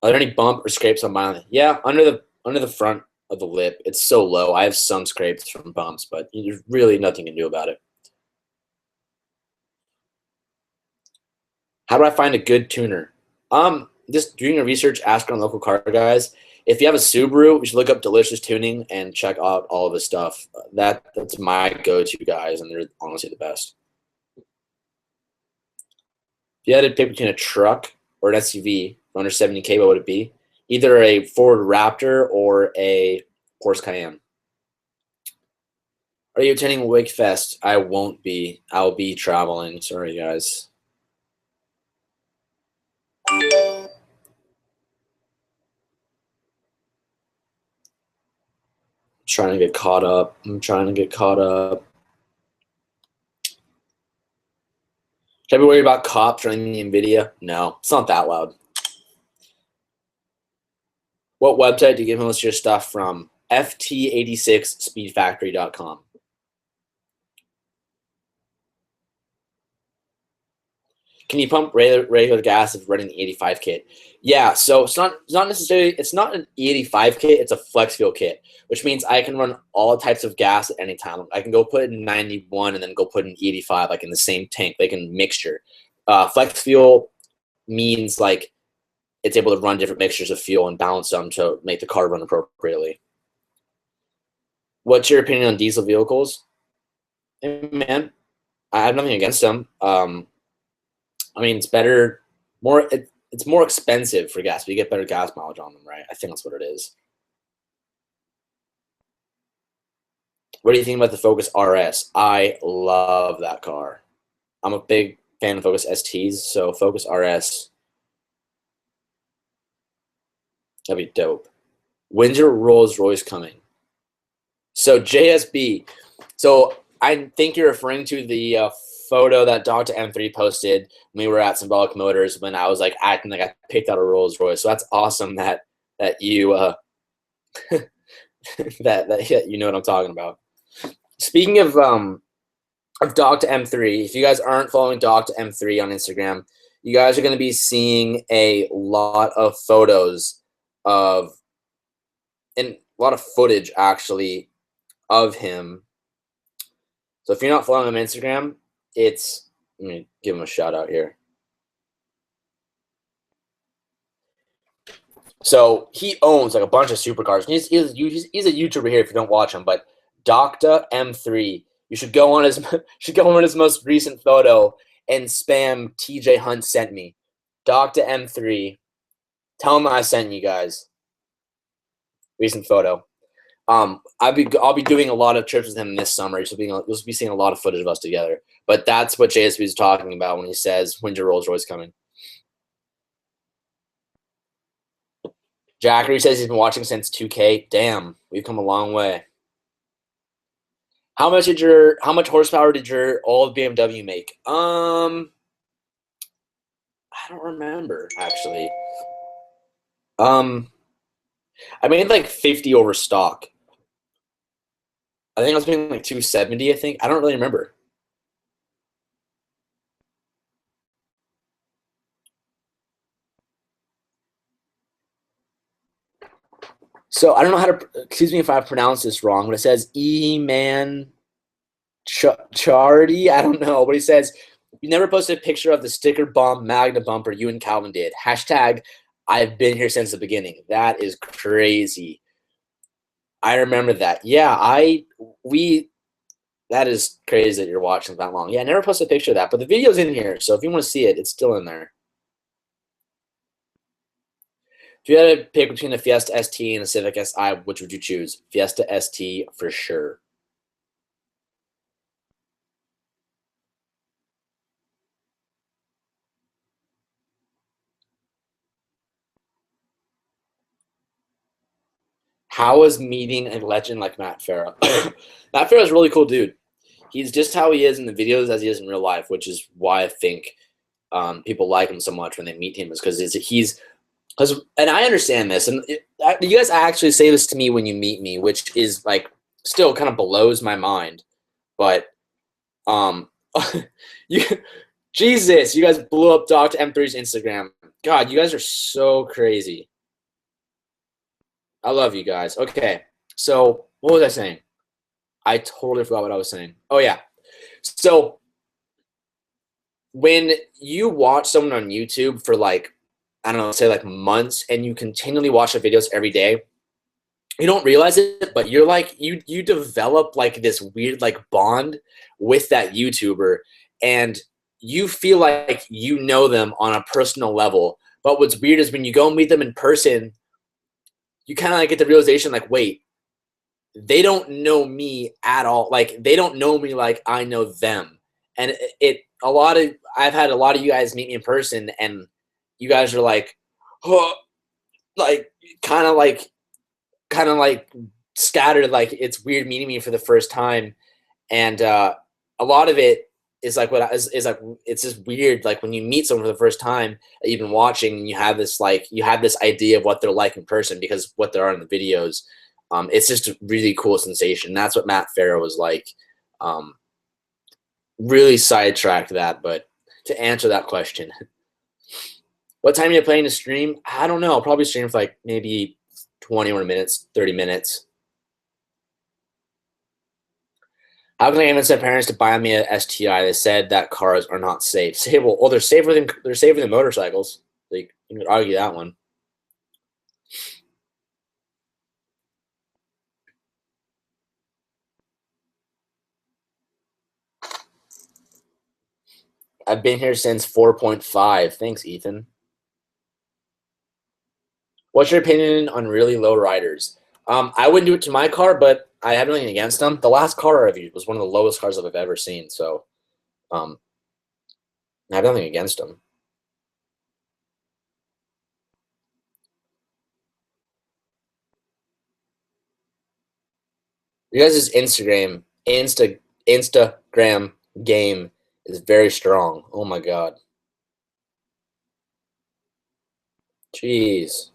are there any bump or scrapes on mine? Yeah, under the front of the lip, it's so low. I have some scrapes from bumps, but there's really nothing you can do about it. How do I find a good tuner? Just doing your research, ask on local car guys. If you have a Subaru, you should look up Delicious Tuning and check out all of his stuff. That's my go-to guys, and they're honestly the best. If you had to pick between a truck or an SUV for under 70K, what would it be? Either a Ford Raptor or a Porsche Cayenne. Are you attending Wakefest? I won't be. I'll be traveling. Sorry, guys. Trying to get caught up. I'm trying to get caught up. Should I be worried about cops running the NVIDIA? No, it's not that loud. What website do you get most of your stuff from? ft86speedfactory.com. Can you pump regular gas if running the 85 kit? Yeah, so it's not necessarily, it's not an E85 kit, it's a flex fuel kit, which means I can run all types of gas at any time. I can go put in 91 and then go put in E85 like in the same tank. They can mixture. Flex fuel means like it's able to run different mixtures of fuel and balance them to make the car run appropriately. What's your opinion on diesel vehicles? Hey, man, I have nothing against them. I mean, it's better, it's more expensive for gas, but you get better gas mileage on them, right? I think that's what it is. What do you think about the Focus RS? I love that car. I'm a big fan of Focus STs, so Focus RS, that'd be dope. When's your Rolls Royce coming? So JSB, so I think you're referring to the photo that Dr. M3 posted when we were at Symbolic Motors when I was like acting like I picked out a Rolls Royce. So that's awesome that you that you know what I'm talking about. Speaking of Dr. M3, if you guys aren't following Dr. M3 on Instagram, you guys are going to be seeing a lot of photos of and a lot of footage actually of him. So if you're not following him on Instagram, let me give him a shout out here. So he owns like a bunch of supercars. He's a YouTuber here if you don't watch him, but Dr. M3, you should go on his most recent photo and spam TJ Hunt sent me. Dr. M3, tell him I sent you guys. Recent photo. I'll be doing a lot of trips with him this summer. You'll be seeing a lot of footage of us together. But that's what JSB is talking about when he says, "When's your Rolls Royce coming?" Jackery says he's been watching since 2K. Damn, we've come a long way. How much horsepower did your old BMW make? I don't remember actually. I made like 50 over stock. I think I was making like 270, I think. I don't really remember. So I don't know how to, excuse me if I pronounce this wrong, but it says E-Man Charity. I don't know, but he says, you never posted a picture of the sticker bomb Magna bumper you and Calvin did. Hashtag, I've been here since the beginning. That is crazy. I remember that. Yeah, that is crazy that you're watching that long. Yeah, I never posted a picture of that, but the video's in here, so if you want to see it, it's still in there. If you had to pick between the Fiesta ST and the Civic Si, which would you choose? Fiesta ST for sure. How is meeting a legend like Matt Farah? Matt Farah is a really cool dude. He's just how he is in the videos as he is in real life, which is why I think people like him so much when they meet him, is because and I understand this, and you guys actually say this to me when you meet me, which is like still kind of blows my mind. But Jesus, you guys blew up Dr. M3's Instagram. God, you guys are so crazy. I love you guys. Okay, so what was I saying? I totally forgot what I was saying. Oh yeah, so when you watch someone on YouTube for like, I don't know, say like months, and you continually watch their videos every day, you don't realize it, but you're like you develop like this weird like bond with that YouTuber, and you feel like you know them on a personal level. But what's weird is when you go meet them in person, you kind of like get the realization like, wait, they don't know me at all. Like they don't know me like I know them. And I've had a lot of you guys meet me in person, and you guys are like, oh, like kind of like scattered. Like it's weird meeting me for the first time, and a lot of it is like is like it's just weird. Like when you meet someone for the first time that you've been watching, and you have this idea of what they're like in person because what they are in the videos. It's just a really cool sensation. That's what Matt Farah was like. Really sidetracked that, but to answer that question, what time are you planning to stream? I don't know. I'll probably stream for like maybe 21 minutes, 30 minutes. How can I convince my parents to buy me a STI? They said that cars are not safe. Well, they're safer than motorcycles. Like you could argue that one. I've been here since 4.5. Thanks, Ethan. What's your opinion on really low riders? I wouldn't do it to my car, but I have nothing against them. The last car I reviewed was one of the lowest cars I've ever seen. So, I have nothing against them. You guys' Instagram game is very strong. Oh my god. Jeez.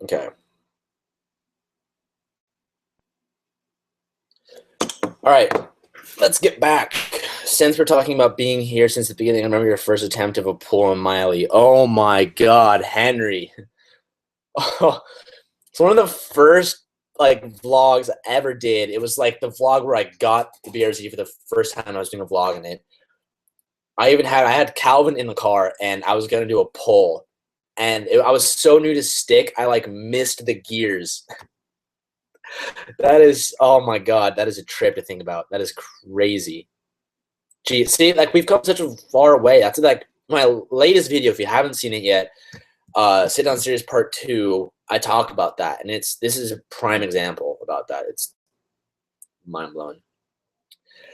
Okay. All right. Let's get back. Since we're talking about being here since the beginning, I remember your first attempt of a pull on Miley. Oh my god, Henry. Oh, it's one of the first like vlogs I ever did. It was like the vlog where I got the BRZ for the first time I was doing a vlog in it. I had Calvin in the car and I was gonna do a pull, and I was so new to stick I like missed the gears. That is, oh my god, that is a trip to think about. That is crazy. Gee, see, like we've come such a far way. That's like my latest video. If you haven't seen it yet, Sit Down Series Part 2. I talk about that, and this is a prime example about that. It's mind blowing.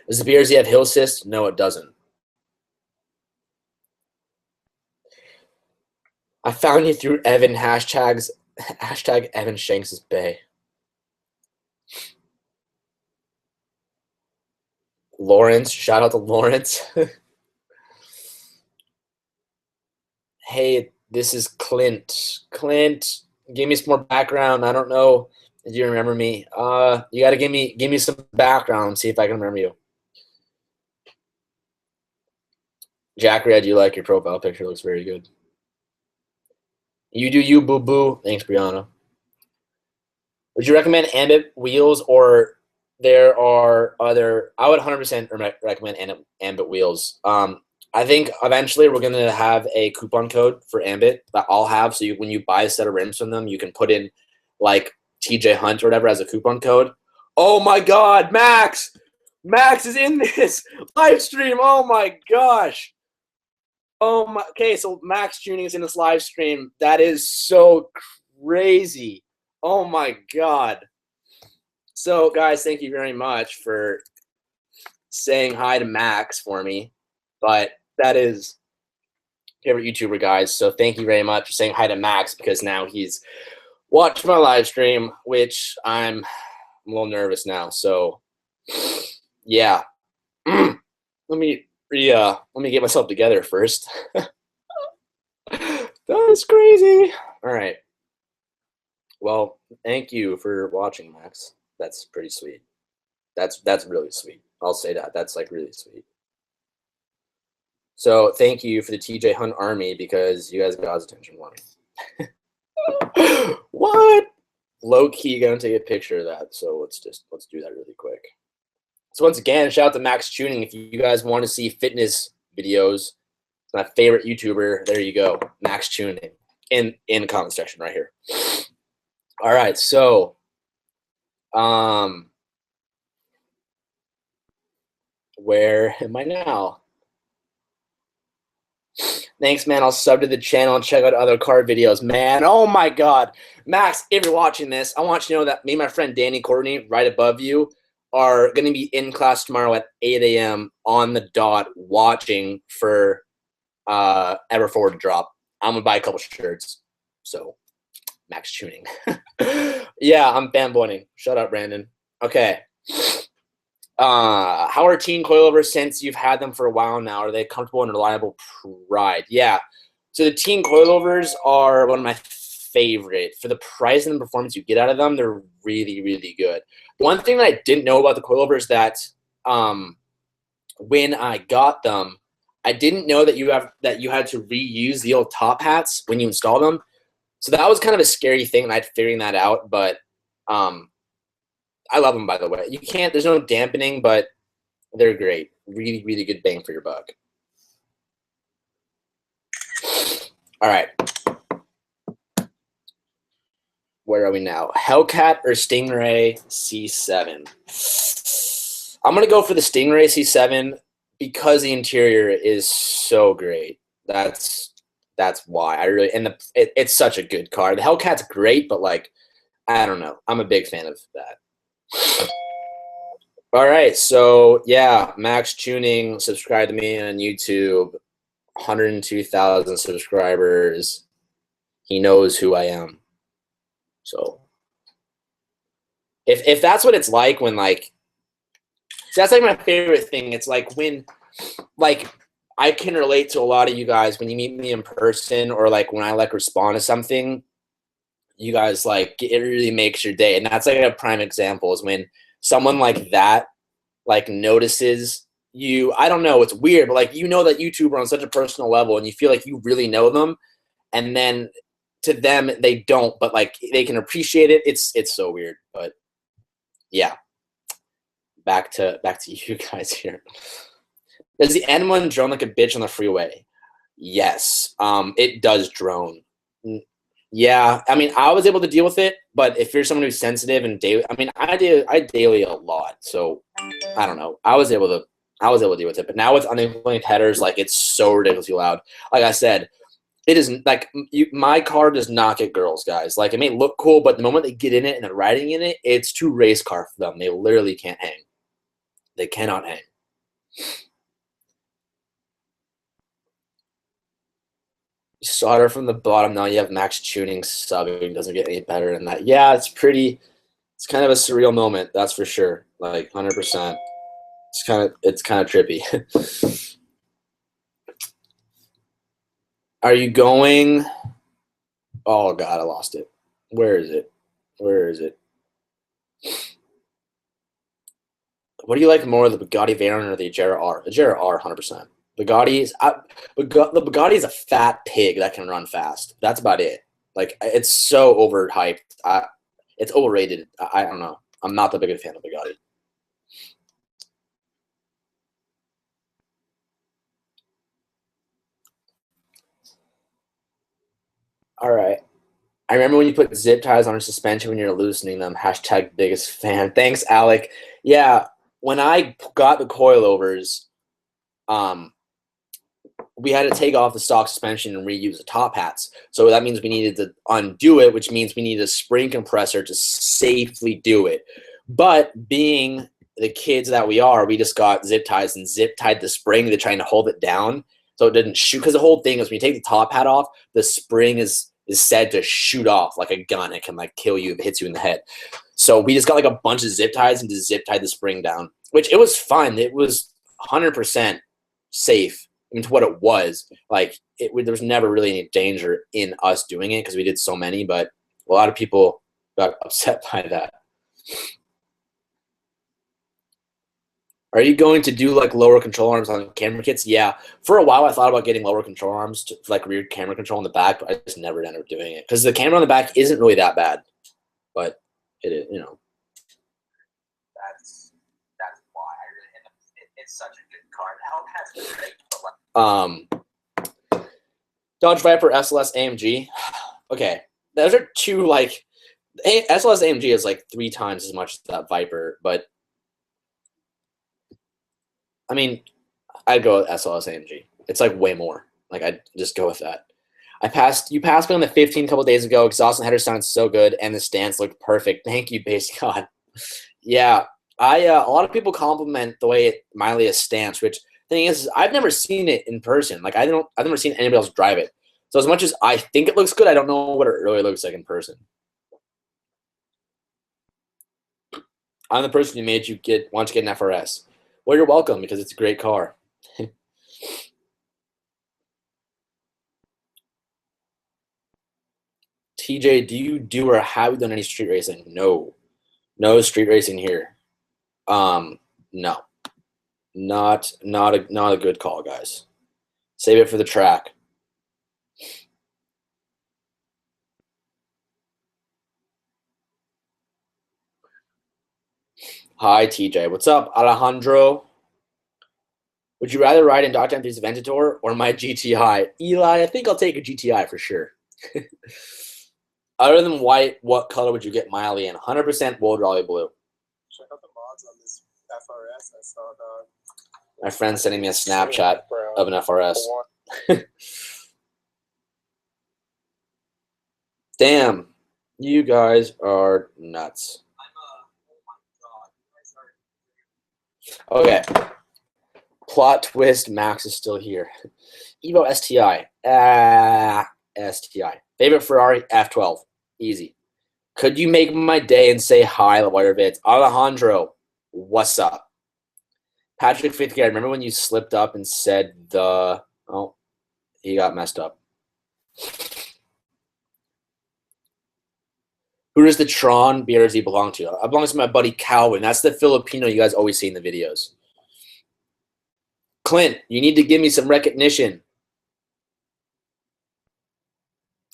Does the BRZ have hill assist? No, it doesn't. I found you through Evan hashtag Evan Shanks' Bay. Lawrence, shout out to Lawrence. Hey, this is Clint. Clint, give me some more background. I don't know if you remember me. You gotta give me some background, see if I can remember you. Jackery, I do like your profile picture. Looks very good. You do you, boo boo. Thanks, Brianna. Would you recommend Ambit wheels, or there are other? I would 100% recommend Ambit wheels. I think eventually we're gonna have a coupon code for Ambit that I'll have, so when you buy a set of rims from them, you can put in like TJ Hunt or whatever as a coupon code. Oh my God, Max! Max is in this live stream. Oh my gosh. Oh my. Okay, so Max Tuning is in this live stream. That is so crazy. Oh my God. So guys, thank you very much for saying hi to Max for me. But that is favorite YouTuber, guys. So thank you very much for saying hi to Max, because now he's watched my live stream, which I'm a little nervous now. So yeah. Let me get myself together first. That is crazy. All right. Well, thank you for watching, Max. That's pretty sweet. That's really sweet. I'll say that. That's like really sweet. So thank you for the TJ Hunt army, because you guys got God's attention. What? Low key gonna take a picture of that. So let's do that really quick. So once again, shout out to Max Tuning. If you guys want to see fitness videos, my favorite YouTuber, there you go, Max Tuning, in the comment section right here. All right, so where am I now? Thanks, man. I'll sub to the channel and check out other card videos, man. Oh my God, Max, if you're watching this, I want you to know that me and my friend Danny Courtney, right above you, are going to be in class tomorrow at 8 a.m. on the dot, watching for Ever Forward to drop. I'm gonna buy a couple shirts. So, Max Tuning. Yeah, I'm fanboying. Shut up, Brandon. Okay. How are teen coilovers since you've had them for a while now? Are they comfortable and reliable ride? Yeah. So the teen coilovers are one of my favorite. For the price and the performance you get out of them, they're really, really good. One thing that I didn't know about the coilovers that when I got them, I didn't know that you had to reuse the old top hats when you install them. So that was kind of a scary thing, and I'd figuring that out. But I love them, by the way. There's no dampening, but they're great. Really, really good bang for your buck. All right. Where are we now? Hellcat or Stingray C7? I'm going to go for the Stingray C7 because the interior is so great. That's why I really and it's such a good car. The Hellcat's great, but like I don't know. I'm a big fan of that. All right, so yeah, Max Tuning, subscribe to me on YouTube. 102,000 subscribers. He knows who I am. So if that's what it's like when like see, that's like my favorite thing. It's like when like I can relate to a lot of you guys when you meet me in person or like when I like respond to something, you guys like it really makes your day. And that's like a prime example is when someone like that like notices you. I don't know, it's weird, but like you know that YouTuber on such a personal level and you feel like you really know them, and then to them they don't, but like they can appreciate it. It's so weird. But yeah, back to you guys here. Does the N1 drone like a bitch on the freeway? Yes, it does drone. Yeah, I mean, I was able to deal with it, but if you're someone who's sensitive and daily, I mean, I daily a lot, so I don't know. I was able to deal with it, but now with unimplemented headers, like it's so ridiculously loud. Like I said, it is like my car does not get girls, guys. Like it may look cool, but the moment they get in it and they're riding in it, it's too race car for them. They literally can't hang. They cannot hang. Solder from the bottom. Now you have Max Tuning subbing. Doesn't get any better than that. Yeah, it's pretty. It's kind of a surreal moment. That's for sure. Like 100%. It's kind of trippy. Are you going? Oh God, I lost it. Where is it? Where is it? What do you like more, the Bugatti Veyron or the Agera R? The Agera R, 100%. The Bugatti is a fat pig that can run fast. That's about it. Like it's so overhyped. It's overrated. I don't know. I'm not the biggest fan of Bugatti. All right. I remember when you put zip ties on your suspension when you're loosening them. Hashtag biggest fan. Thanks, Alec. Yeah, when I got the coilovers, um, we had to take off the stock suspension and reuse the top hats. So that means we needed to undo it, which means we needed a spring compressor to safely do it. But being the kids that we are, we just got zip ties and zip tied the spring to trying to hold it down so it didn't shoot. Because the whole thing is when you take the top hat off, the spring is said to shoot off like a gun. It can like kill you if it hits you in the head. So we just got like a bunch of zip ties and just zip tied the spring down, which it was fun. It was 100% safe. I mean, to what it was, like there was never really any danger in us doing it because we did so many, but a lot of people got upset by that. Are you going to do like lower control arms on camera kits? Yeah. For a while, I thought about getting lower control arms to like rear camera control in the back, but I just never ended up doing it because the camera on the back isn't really that bad, but it is, you know. That's why I really it's such a good car. The Hellcat's great, but like, Dodge Viper SLS AMG. Okay, those are two like SLS AMG is like 3 times as much as that Viper, but I mean, I'd go with SLS AMG. It's like way more. Like I'd just go with that. You passed me on the 15 a couple days ago. Exhaust and header sounded so good, and the stance looked perfect. Thank you, base god. Yeah, a lot of people compliment the way Miley is stance. Which thing is, I've never seen it in person. Like I've never seen anybody else drive it. So as much as I think it looks good, I don't know what it really looks like in person. I'm the person who made you want to get an FRS. Well, you're welcome because it's a great car. TJ, do you do or have you done any street racing? No. No street racing here. No. Not a good call, guys. Save it for the track. Hi, TJ. What's up, Alejandro? Would you rather ride in Dr. M3's Aventador or my GTI? Eli, I think I'll take a GTI for sure. Other than white, what color would you get Miley in? 100% Wold Raleigh blue. Check out the mods on this FRS I saw, dog. My friend's sending me a Snapchat of an FRS. Damn, you guys are nuts. Okay. Plot twist, Max is still here. Evo STI. STI. Favorite Ferrari, F12. Easy. Could you make my day and say hi, LeWire Vids? Alejandro, what's up? Patrick Fifth Gear, remember when you slipped up and said the... Oh, he got messed up. Who does the Tron BRZ belong to? It belongs to my buddy Calvin. That's the Filipino you guys always see in the videos. Clint, you need to give me some recognition.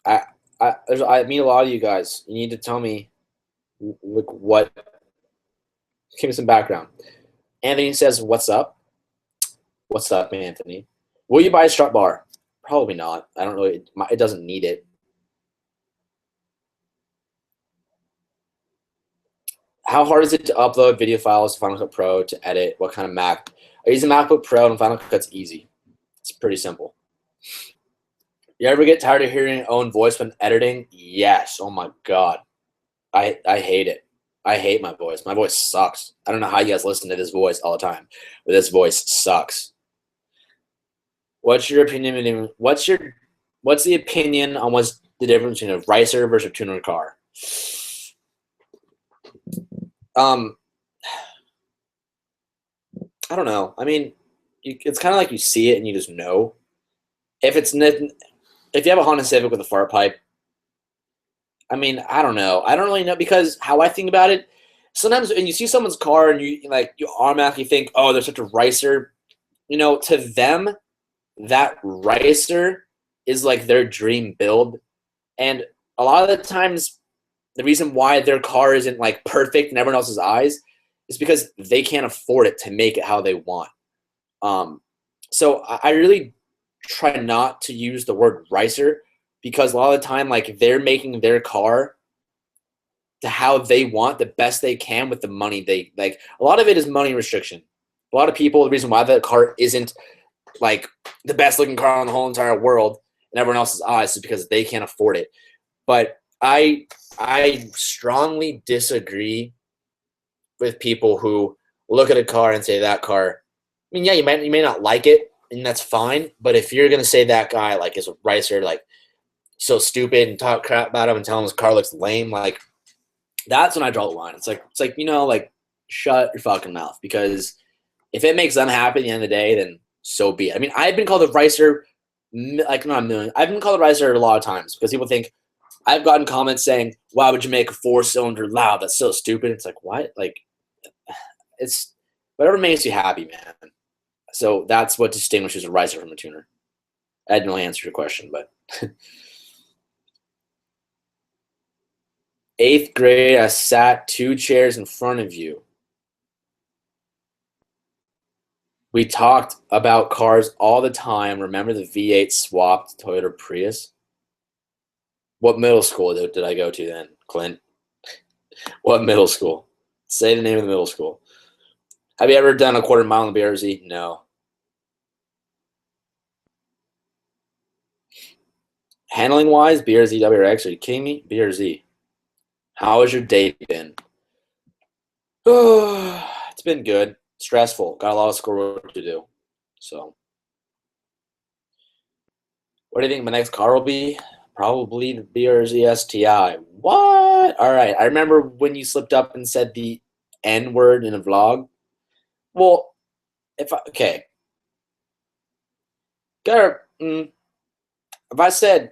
I meet a lot of you guys. You need to tell me, like, what. Give me some background. Anthony says, "What's up? What's up, Anthony? Will you buy a strut bar? Probably not. I don't really. It doesn't need it. How hard is it to upload video files to Final Cut Pro to edit? What kind of Mac? I use a MacBook Pro, and Final Cut's easy. It's pretty simple. You ever get tired of hearing your own voice when editing? Yes. Oh my god, I hate it. I hate my voice. My voice sucks. I don't know how you guys listen to this voice all the time, but this voice sucks. What's your opinion? What's the opinion on what's the difference between a ricer versus a tuner car? I don't know. I mean, it's kind of like you see it and you just know. If you have a Honda Civic with a fart pipe, I mean, I don't know. I don't really know, because how I think about it, sometimes when you see someone's car and you automatically think, oh, they're such a ricer. You know, to them, that ricer is like their dream build. And a lot of the times, the reason why their car isn't like perfect in everyone else's eyes is because they can't afford it to make it how they want. So I really try not to use the word ricer, because a lot of the time, like, they're making their car to how they want, the best they can with the money they like. A lot of it is money restriction. A lot of people, the reason why the car isn't like the best looking car in the whole entire world in everyone else's eyes is because they can't afford it. But I strongly disagree with people who look at a car and say that car. I mean, yeah, you may not like it, and that's fine. But if you're gonna say that guy like is a ricer, like so stupid, and talk crap about him and tell him his car looks lame, like, that's when I draw the line. It's like like, shut your fucking mouth, because if it makes them happy at the end of the day, then so be it. I mean, I've been called a ricer, like, not a million. I've been called a ricer a lot of times because people think, I've gotten comments saying, why would you make a 4-cylinder loud? That's so stupid. It's like, what? Like, it's whatever makes you happy, man. So that's what distinguishes a ricer from a tuner. I didn't really answer your question, but 8th grade, I sat 2 chairs in front of you. We talked about cars all the time. Remember the V8 swapped Toyota Prius? What middle school did I go to then, Clint? What middle school? Say the name of the middle school. Have you ever done a quarter mile in the BRZ? No. Handling wise, BRZ WRX, are you kidding me? BRZ. How has your day been? It's been good. Stressful. Got a lot of schoolwork to do. So, what do you think my next car will be? Probably the BRZ STI. What? All right. I remember when you slipped up and said the N word in a vlog. Well, okay. If I said,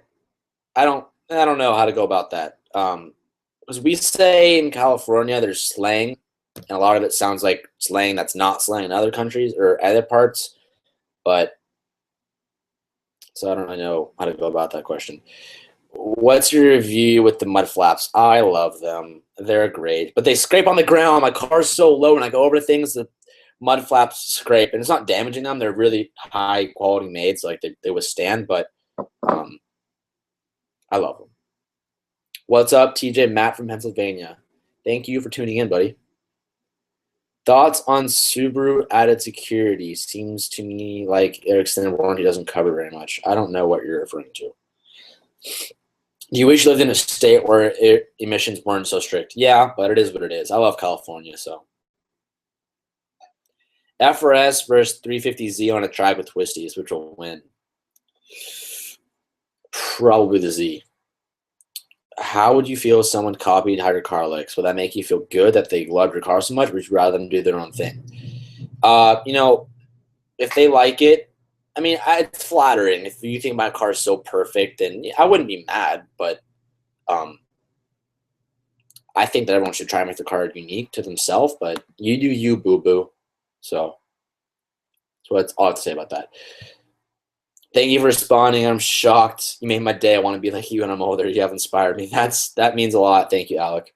I don't know how to go about that. Because we say in California there's slang, and a lot of it sounds like slang that's not slang in other countries or other parts. But so I don't really know how to go about that question. What's your review with the mud flaps? I love them. They're great, but they scrape on the ground. My car's so low, and I go over things, the mud flaps scrape, and it's not damaging them. They're really high quality made, so like they withstand. But I love them. What's up, TJ? Matt from Pennsylvania. Thank you for tuning in, buddy. Thoughts on Subaru added security? Seems to me like their extended warranty doesn't cover very much. I don't know what you're referring to. Do you wish you lived in a state where emissions weren't so strict? Yeah, but it is what it is. I love California, so. FRS versus 350Z on a track with twisties, which will win? Probably the Z. How would you feel if someone copied how your car looks? Would that make you feel good that they loved your car so much, or would you rather them do their own thing? You know, if they like it, I mean, it's flattering. If you think my car is so perfect, then I wouldn't be mad. But I think that everyone should try and make their car unique to themselves. But you do you, boo boo. So that's all I have to say about that. Thank you for responding. I'm shocked. You made my day. I want to be like you when I'm older. You have inspired me. That means a lot. Thank you, Alec.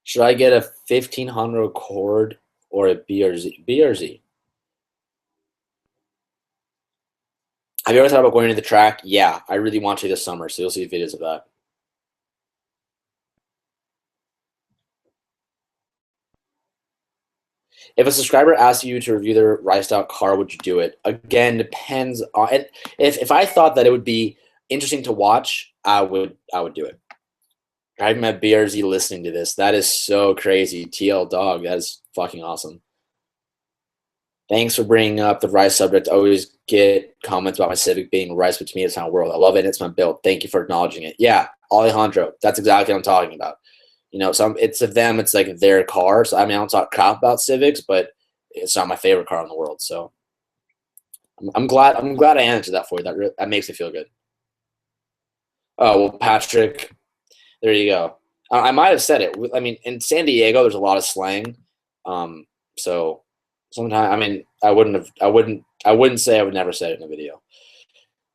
Should I get a 1500 Accord or a BRZ? BRZ. Have you ever thought about going to the track? Yeah, I really want to this summer, so you'll see videos of that. If a subscriber asks you to review their ride style car, would you do it? Again, depends on. And if I thought that it would be interesting to watch, I would do it. Driving my BRZ listening to this. That is so crazy. TL dog. That is fucking awesome. Thanks for bringing up the rice subject. I always get comments about my Civic being rice, but to me, it's not world. I love it. And it's my build. Thank you for acknowledging it. Yeah, Alejandro. That's exactly what I'm talking about. You know, it's to them, it's like their car. So I mean, I don't talk crap about Civics, but it's not my favorite car in the world. So I'm glad I answered that for you. That makes me feel good. Oh well, Patrick, there you go. I might have said it. I mean, in San Diego, there's a lot of slang. So sometimes, I mean, I wouldn't say I would never say it in a video.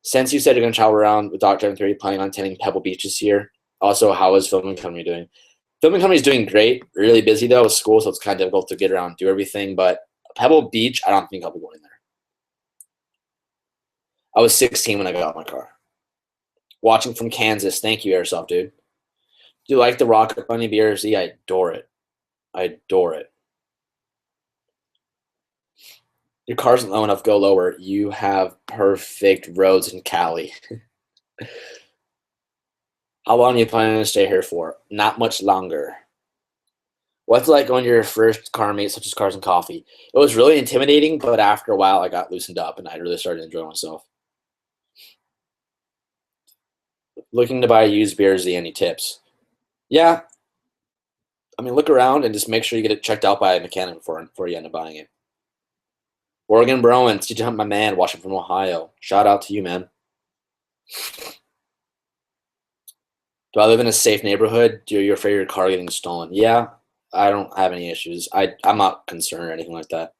Since you said you're gonna travel around with Dr. M3, planning on attending Pebble Beach this year. Also, how is Filming Company doing? Filming Company is doing great. Really busy though with school, so it's kind of difficult to get around and do everything. But Pebble Beach, I don't think I'll be going there. I was 16 when I got my car. Watching from Kansas. Thank you, Airsoft dude. Do you like the Rocket Bunny BRZ? I adore it. I adore it. Your car's low enough. Go lower. You have perfect roads in Cali. How long are you planning to stay here for? Not much longer. What's it like going to your first car meet, such as Cars and Coffee? It was really intimidating, but after a while, I got loosened up and I really started enjoying myself. Looking to buy a used BRZ, any tips? Yeah. I mean, look around and just make sure you get it checked out by a mechanic before you end up buying it. Oregon Browans, you jump my man, watching from Ohio. Shout out to you, man. Do I live in a safe neighborhood? Do you afraid your car getting stolen? Yeah, I don't have any issues. I'm not concerned or anything like that.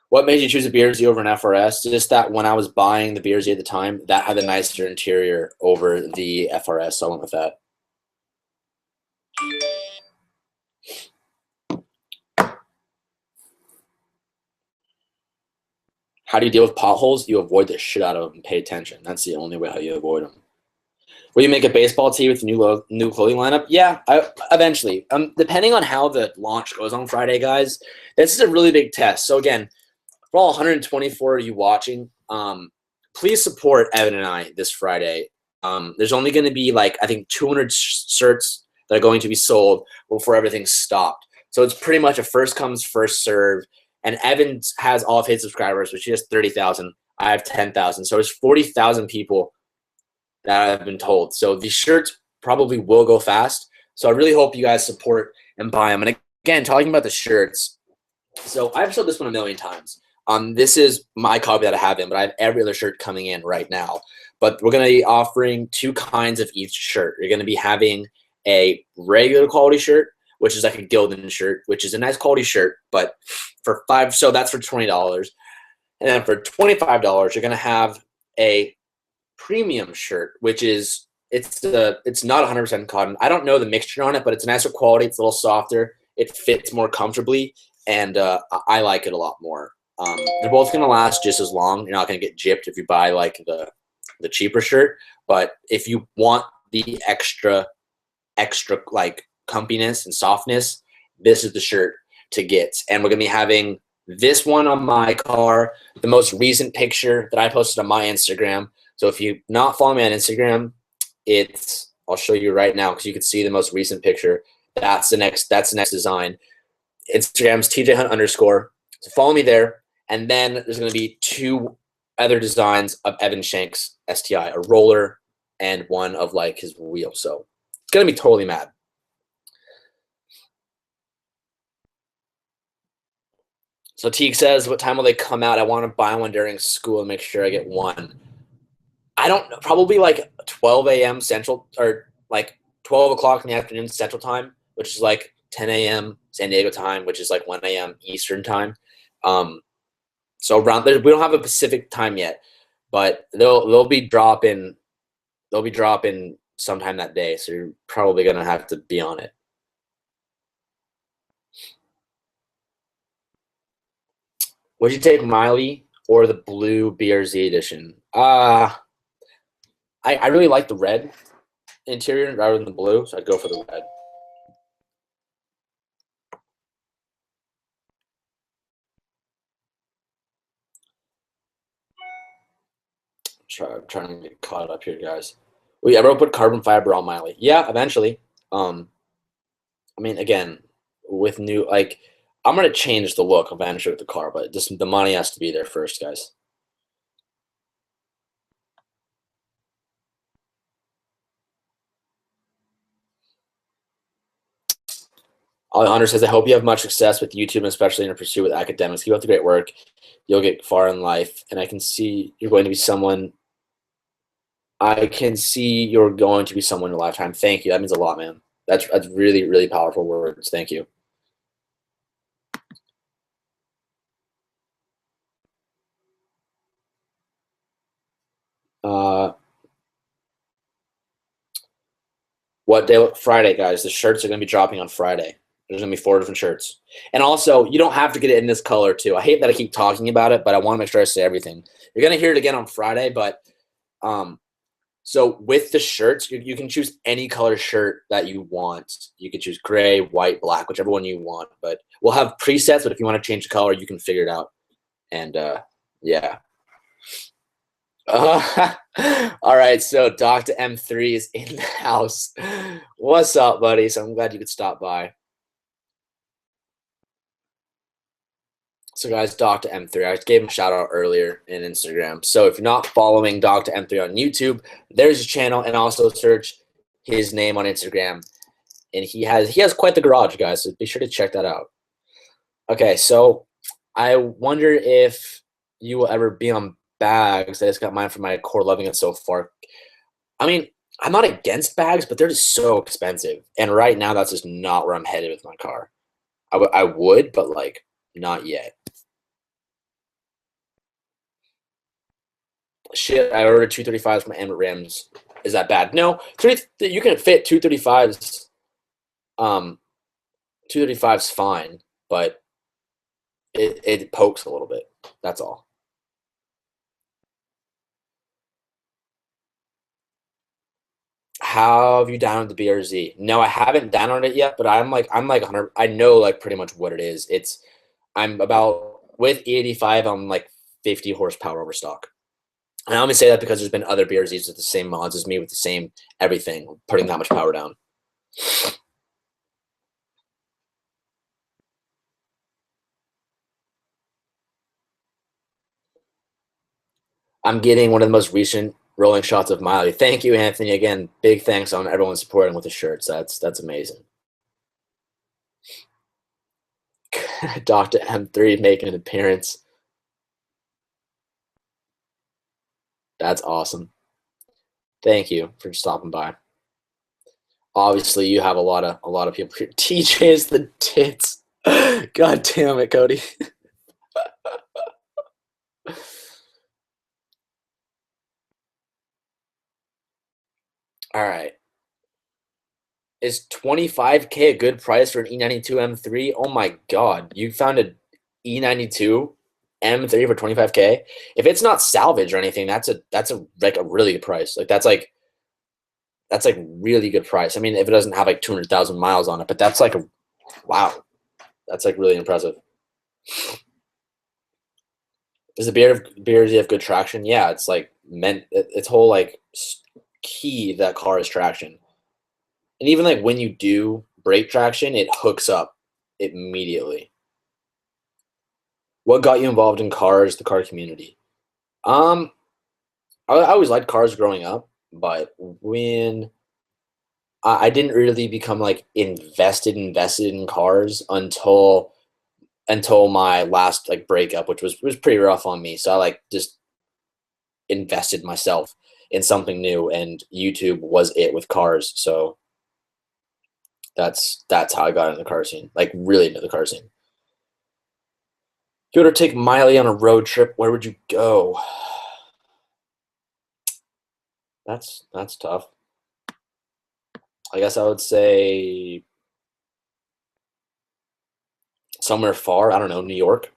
What made you choose a BRZ over an FRS? Just that when I was buying the BRZ at the time, that had a nicer interior over the FRS, so I went with that. How do you deal with potholes? You avoid the shit out of them and pay attention. That's the only way how you avoid them. Will you make a baseball tee with the new clothing lineup? Yeah, eventually. Depending on how the launch goes on Friday, guys, this is a really big test. So again, for all 124 of you watching, please support Evan and I this Friday. There's only going to be like I think 200 shirts that are going to be sold before everything's stopped. So it's pretty much a first comes first serve. And Evan has all of his subscribers, which he has 30,000. I have 10,000. So it's 40,000 people that I've been told. So these shirts probably will go fast. So I really hope you guys support and buy them. And again, talking about the shirts. So I've showed this one a million times. This is my copy that I have in, but I have every other shirt coming in right now. But we're going to be offering two kinds of each shirt. You're going to be having a regular quality shirt, which is like a Gildan shirt, which is a nice quality shirt, but for so that's for $20. And then for $25, you're going to have a premium shirt, which is it's not 100% cotton. I don't know the mixture on it, but it's nicer quality. It's a little softer. It fits more comfortably, and I like it a lot more. They're both going to last just as long. You're not going to get gypped if you buy like the cheaper shirt, but if you want the extra like comfiness and softness, this is the shirt to get. And we're going to be having this one on my car, the most recent picture that I posted on my Instagram. So if you're not following me on Instagram, I'll show you right now because you can see the most recent picture. That's the next design. Instagram's TJ Hunt _. So follow me there. And then there's going to be 2 other designs of Evan Shanks STI, a roller and one of like his wheel. So it's going to be totally mad. So Teague says, what time will they come out? I want to buy one during school and make sure I get one. I don't know, probably like 12 a.m. Central, or like 12 o'clock in the afternoon Central time, which is like 10 a.m. San Diego time, which is like 1 a.m. Eastern time. So around there, we don't have a Pacific time yet, but they'll be dropping sometime that day. So you're probably gonna have to be on it. Would you take Miley or the blue BRZ edition? I really like the red interior rather than the blue, so I'd go for the red. I'm trying to get caught up here, guys. We ever put carbon fiber on Miley? Yeah, eventually. I mean, again, with new, like, I'm gonna change the look eventually with the car, but just the money has to be there first, guys. Ollie Hunter says, I hope you have much success with YouTube, and especially in your pursuit with academics. Keep up the great work. You'll get far in life. And I can see you're going to be someone. I can see you're going to be someone in a lifetime. Thank you. That means a lot, man. That's really, really powerful words. Thank you. What day? Friday, guys. The shirts are going to be dropping on Friday. There's going to be 4 different shirts. And also, you don't have to get it in this color, too. I hate that I keep talking about it, but I want to make sure I say everything. You're going to hear it again on Friday, but so with the shirts, you can choose any color shirt that you want. You can choose gray, white, black, whichever one you want. But we'll have presets, but if you want to change the color, you can figure it out. And, yeah. All right, so Dr. M3 is in the house. What's up, buddy? So I'm glad you could stop by. So guys, Dr. M3, I gave him a shout out earlier in Instagram. So if you're not following Dr. M3 on YouTube, there's his channel, and also search his name on Instagram. And he has quite the garage, guys, so be sure to check that out. Okay, so I wonder if you will ever be on bags. I just got mine from my core, loving it so far. I mean, I'm not against bags, but they're just so expensive. And right now, that's just not where I'm headed with my car. I would, but like not yet. Shit, I ordered 235s from Emmett Rims. Is that bad? No, you can fit 235s. 235's fine, but it pokes a little bit. That's all. Have you downloaded the BRZ? No, I haven't downloaded it yet, but I'm like 100. I know like pretty much what it is. I'm about with E85. I'm like 50 horsepower over stock. And I only say that because there's been other BRZs with the same mods as me with the same everything, putting that much power down. I'm getting one of the most recent rolling shots of Miley. Thank you, Anthony. Again, big thanks on everyone supporting with the shirts. That's amazing. Dr. M3 making an appearance. That's awesome. Thank you for stopping by. Obviously, you have a lot of people here. TJ is the tits. God damn it, Cody. All right. Is 25K a good price for an E92 M3? Oh my god, you found an E92 M3 for 25K? If it's not salvage or anything, that's a like a really good price. Like that's like That's like really good price. I mean, if it doesn't have like 200,000 miles on it, but that's like wow, that's like really impressive. Does the beers have good traction? Yeah, it's like meant. Its whole like key to that car is traction, and even like when you do brake traction, it hooks up immediately. What got you involved in cars, the car community? Um, I always liked cars growing up, but when I didn't really become like invested in cars until my last like breakup, which was pretty rough on me. So I like just invested myself in something new, and YouTube was it with cars. So that's how I got into the car scene, like really into the car scene. If you were to take Miley on a road trip, where would you go? That's tough. I guess I would say somewhere far. I don't know, New York.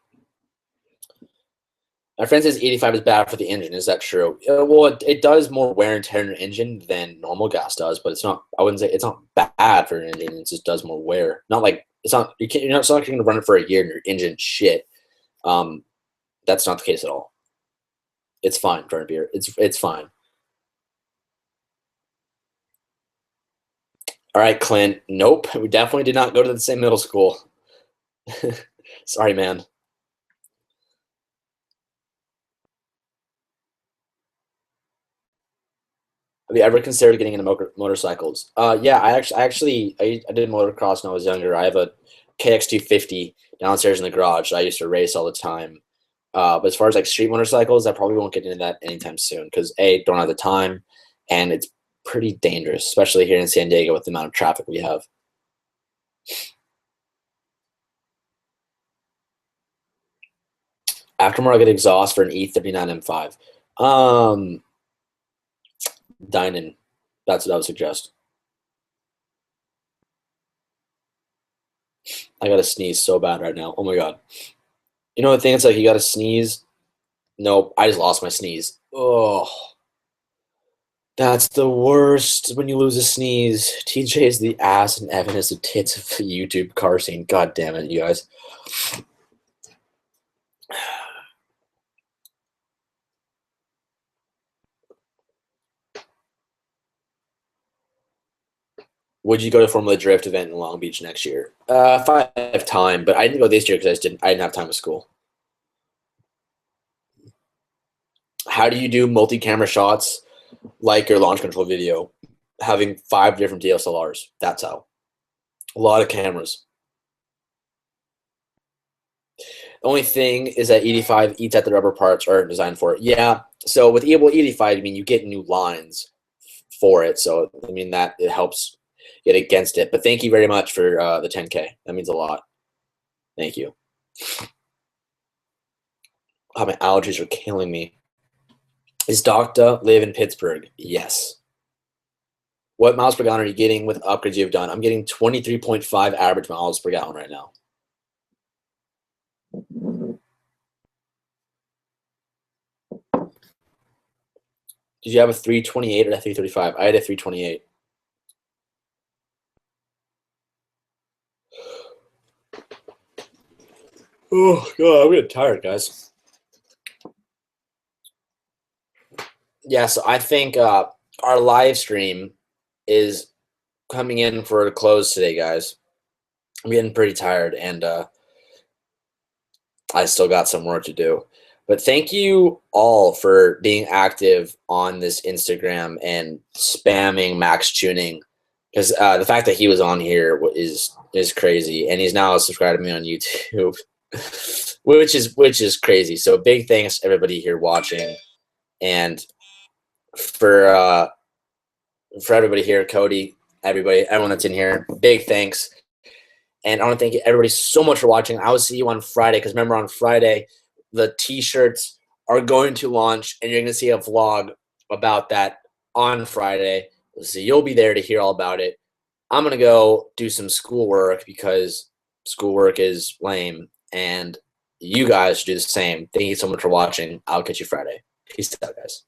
My friend says 85 is bad for the engine. Is that true? Well, it does more wear and tear on your engine than normal gas does, but it's not. I wouldn't say it's not bad for an engine. It just does more wear. Not like it's not. You can't. You're not. It's not like you're going to run it for a year and your engine shit. Um, that's not the case at all. It's fine for a beer. It's fine. All right, Clint. Nope. We definitely did not go to the same middle school. Sorry, man. Have you ever considered getting into motorcycles? Yeah, I did motocross when I was younger. I have a KX250 downstairs in the garage that I used to race all the time. But as far as like street motorcycles, I probably won't get into that anytime soon because A, don't have the time, and it's pretty dangerous, especially here in San Diego with the amount of traffic we have. Aftermarket exhaust for an E39 M5. Um, Dynan. That's what I would suggest. I gotta sneeze so bad right now. Oh my god. You know the thing? It's like you gotta sneeze. Nope, I just lost my sneeze. Oh, that's the worst when you lose a sneeze. TJ is the ass and Evan is the tits of the YouTube car scene. God damn it, you guys. Would you go to Formula Drift event in Long Beach next year? If I have time, but I didn't go this year because I didn't have time with school. How do you do multi-camera shots like your launch control video, having 5 different DSLRs? That's how. A lot of cameras. The only thing is that 85 eats at the rubber parts aren't designed for it. Yeah. So with Able 85, I mean, you get new lines for it. So, I mean, that it helps get against it. But thank you very much for the 10K. That means a lot. Thank you. Oh, my allergies are killing me. Is Doctor live in Pittsburgh? Yes. What miles per gallon are you getting with upgrades you've done? I'm getting 23.5 average miles per gallon right now. Did you have a 328 or a 335? I had a 328. Oh god, I'm getting tired, guys. Yeah, so I think our live stream is coming in for a close today, guys. I'm getting pretty tired, and I still got some work to do. But thank you all for being active on this Instagram and spamming Max Tuning, because the fact that he was on here is crazy, and he's now subscribed to me on YouTube, which is crazy. So big thanks everybody here watching, and for everybody here, Cody, everyone that's in here, big thanks. And I want to thank everybody so much for watching. I will see you on Friday, because remember, on Friday, the T-shirts are going to launch, and you're going to see a vlog about that on Friday. So you'll be there to hear all about it. I'm going to go do some schoolwork because schoolwork is lame, and you guys should do the same. Thank you so much for watching. I'll catch you Friday. Peace out, guys.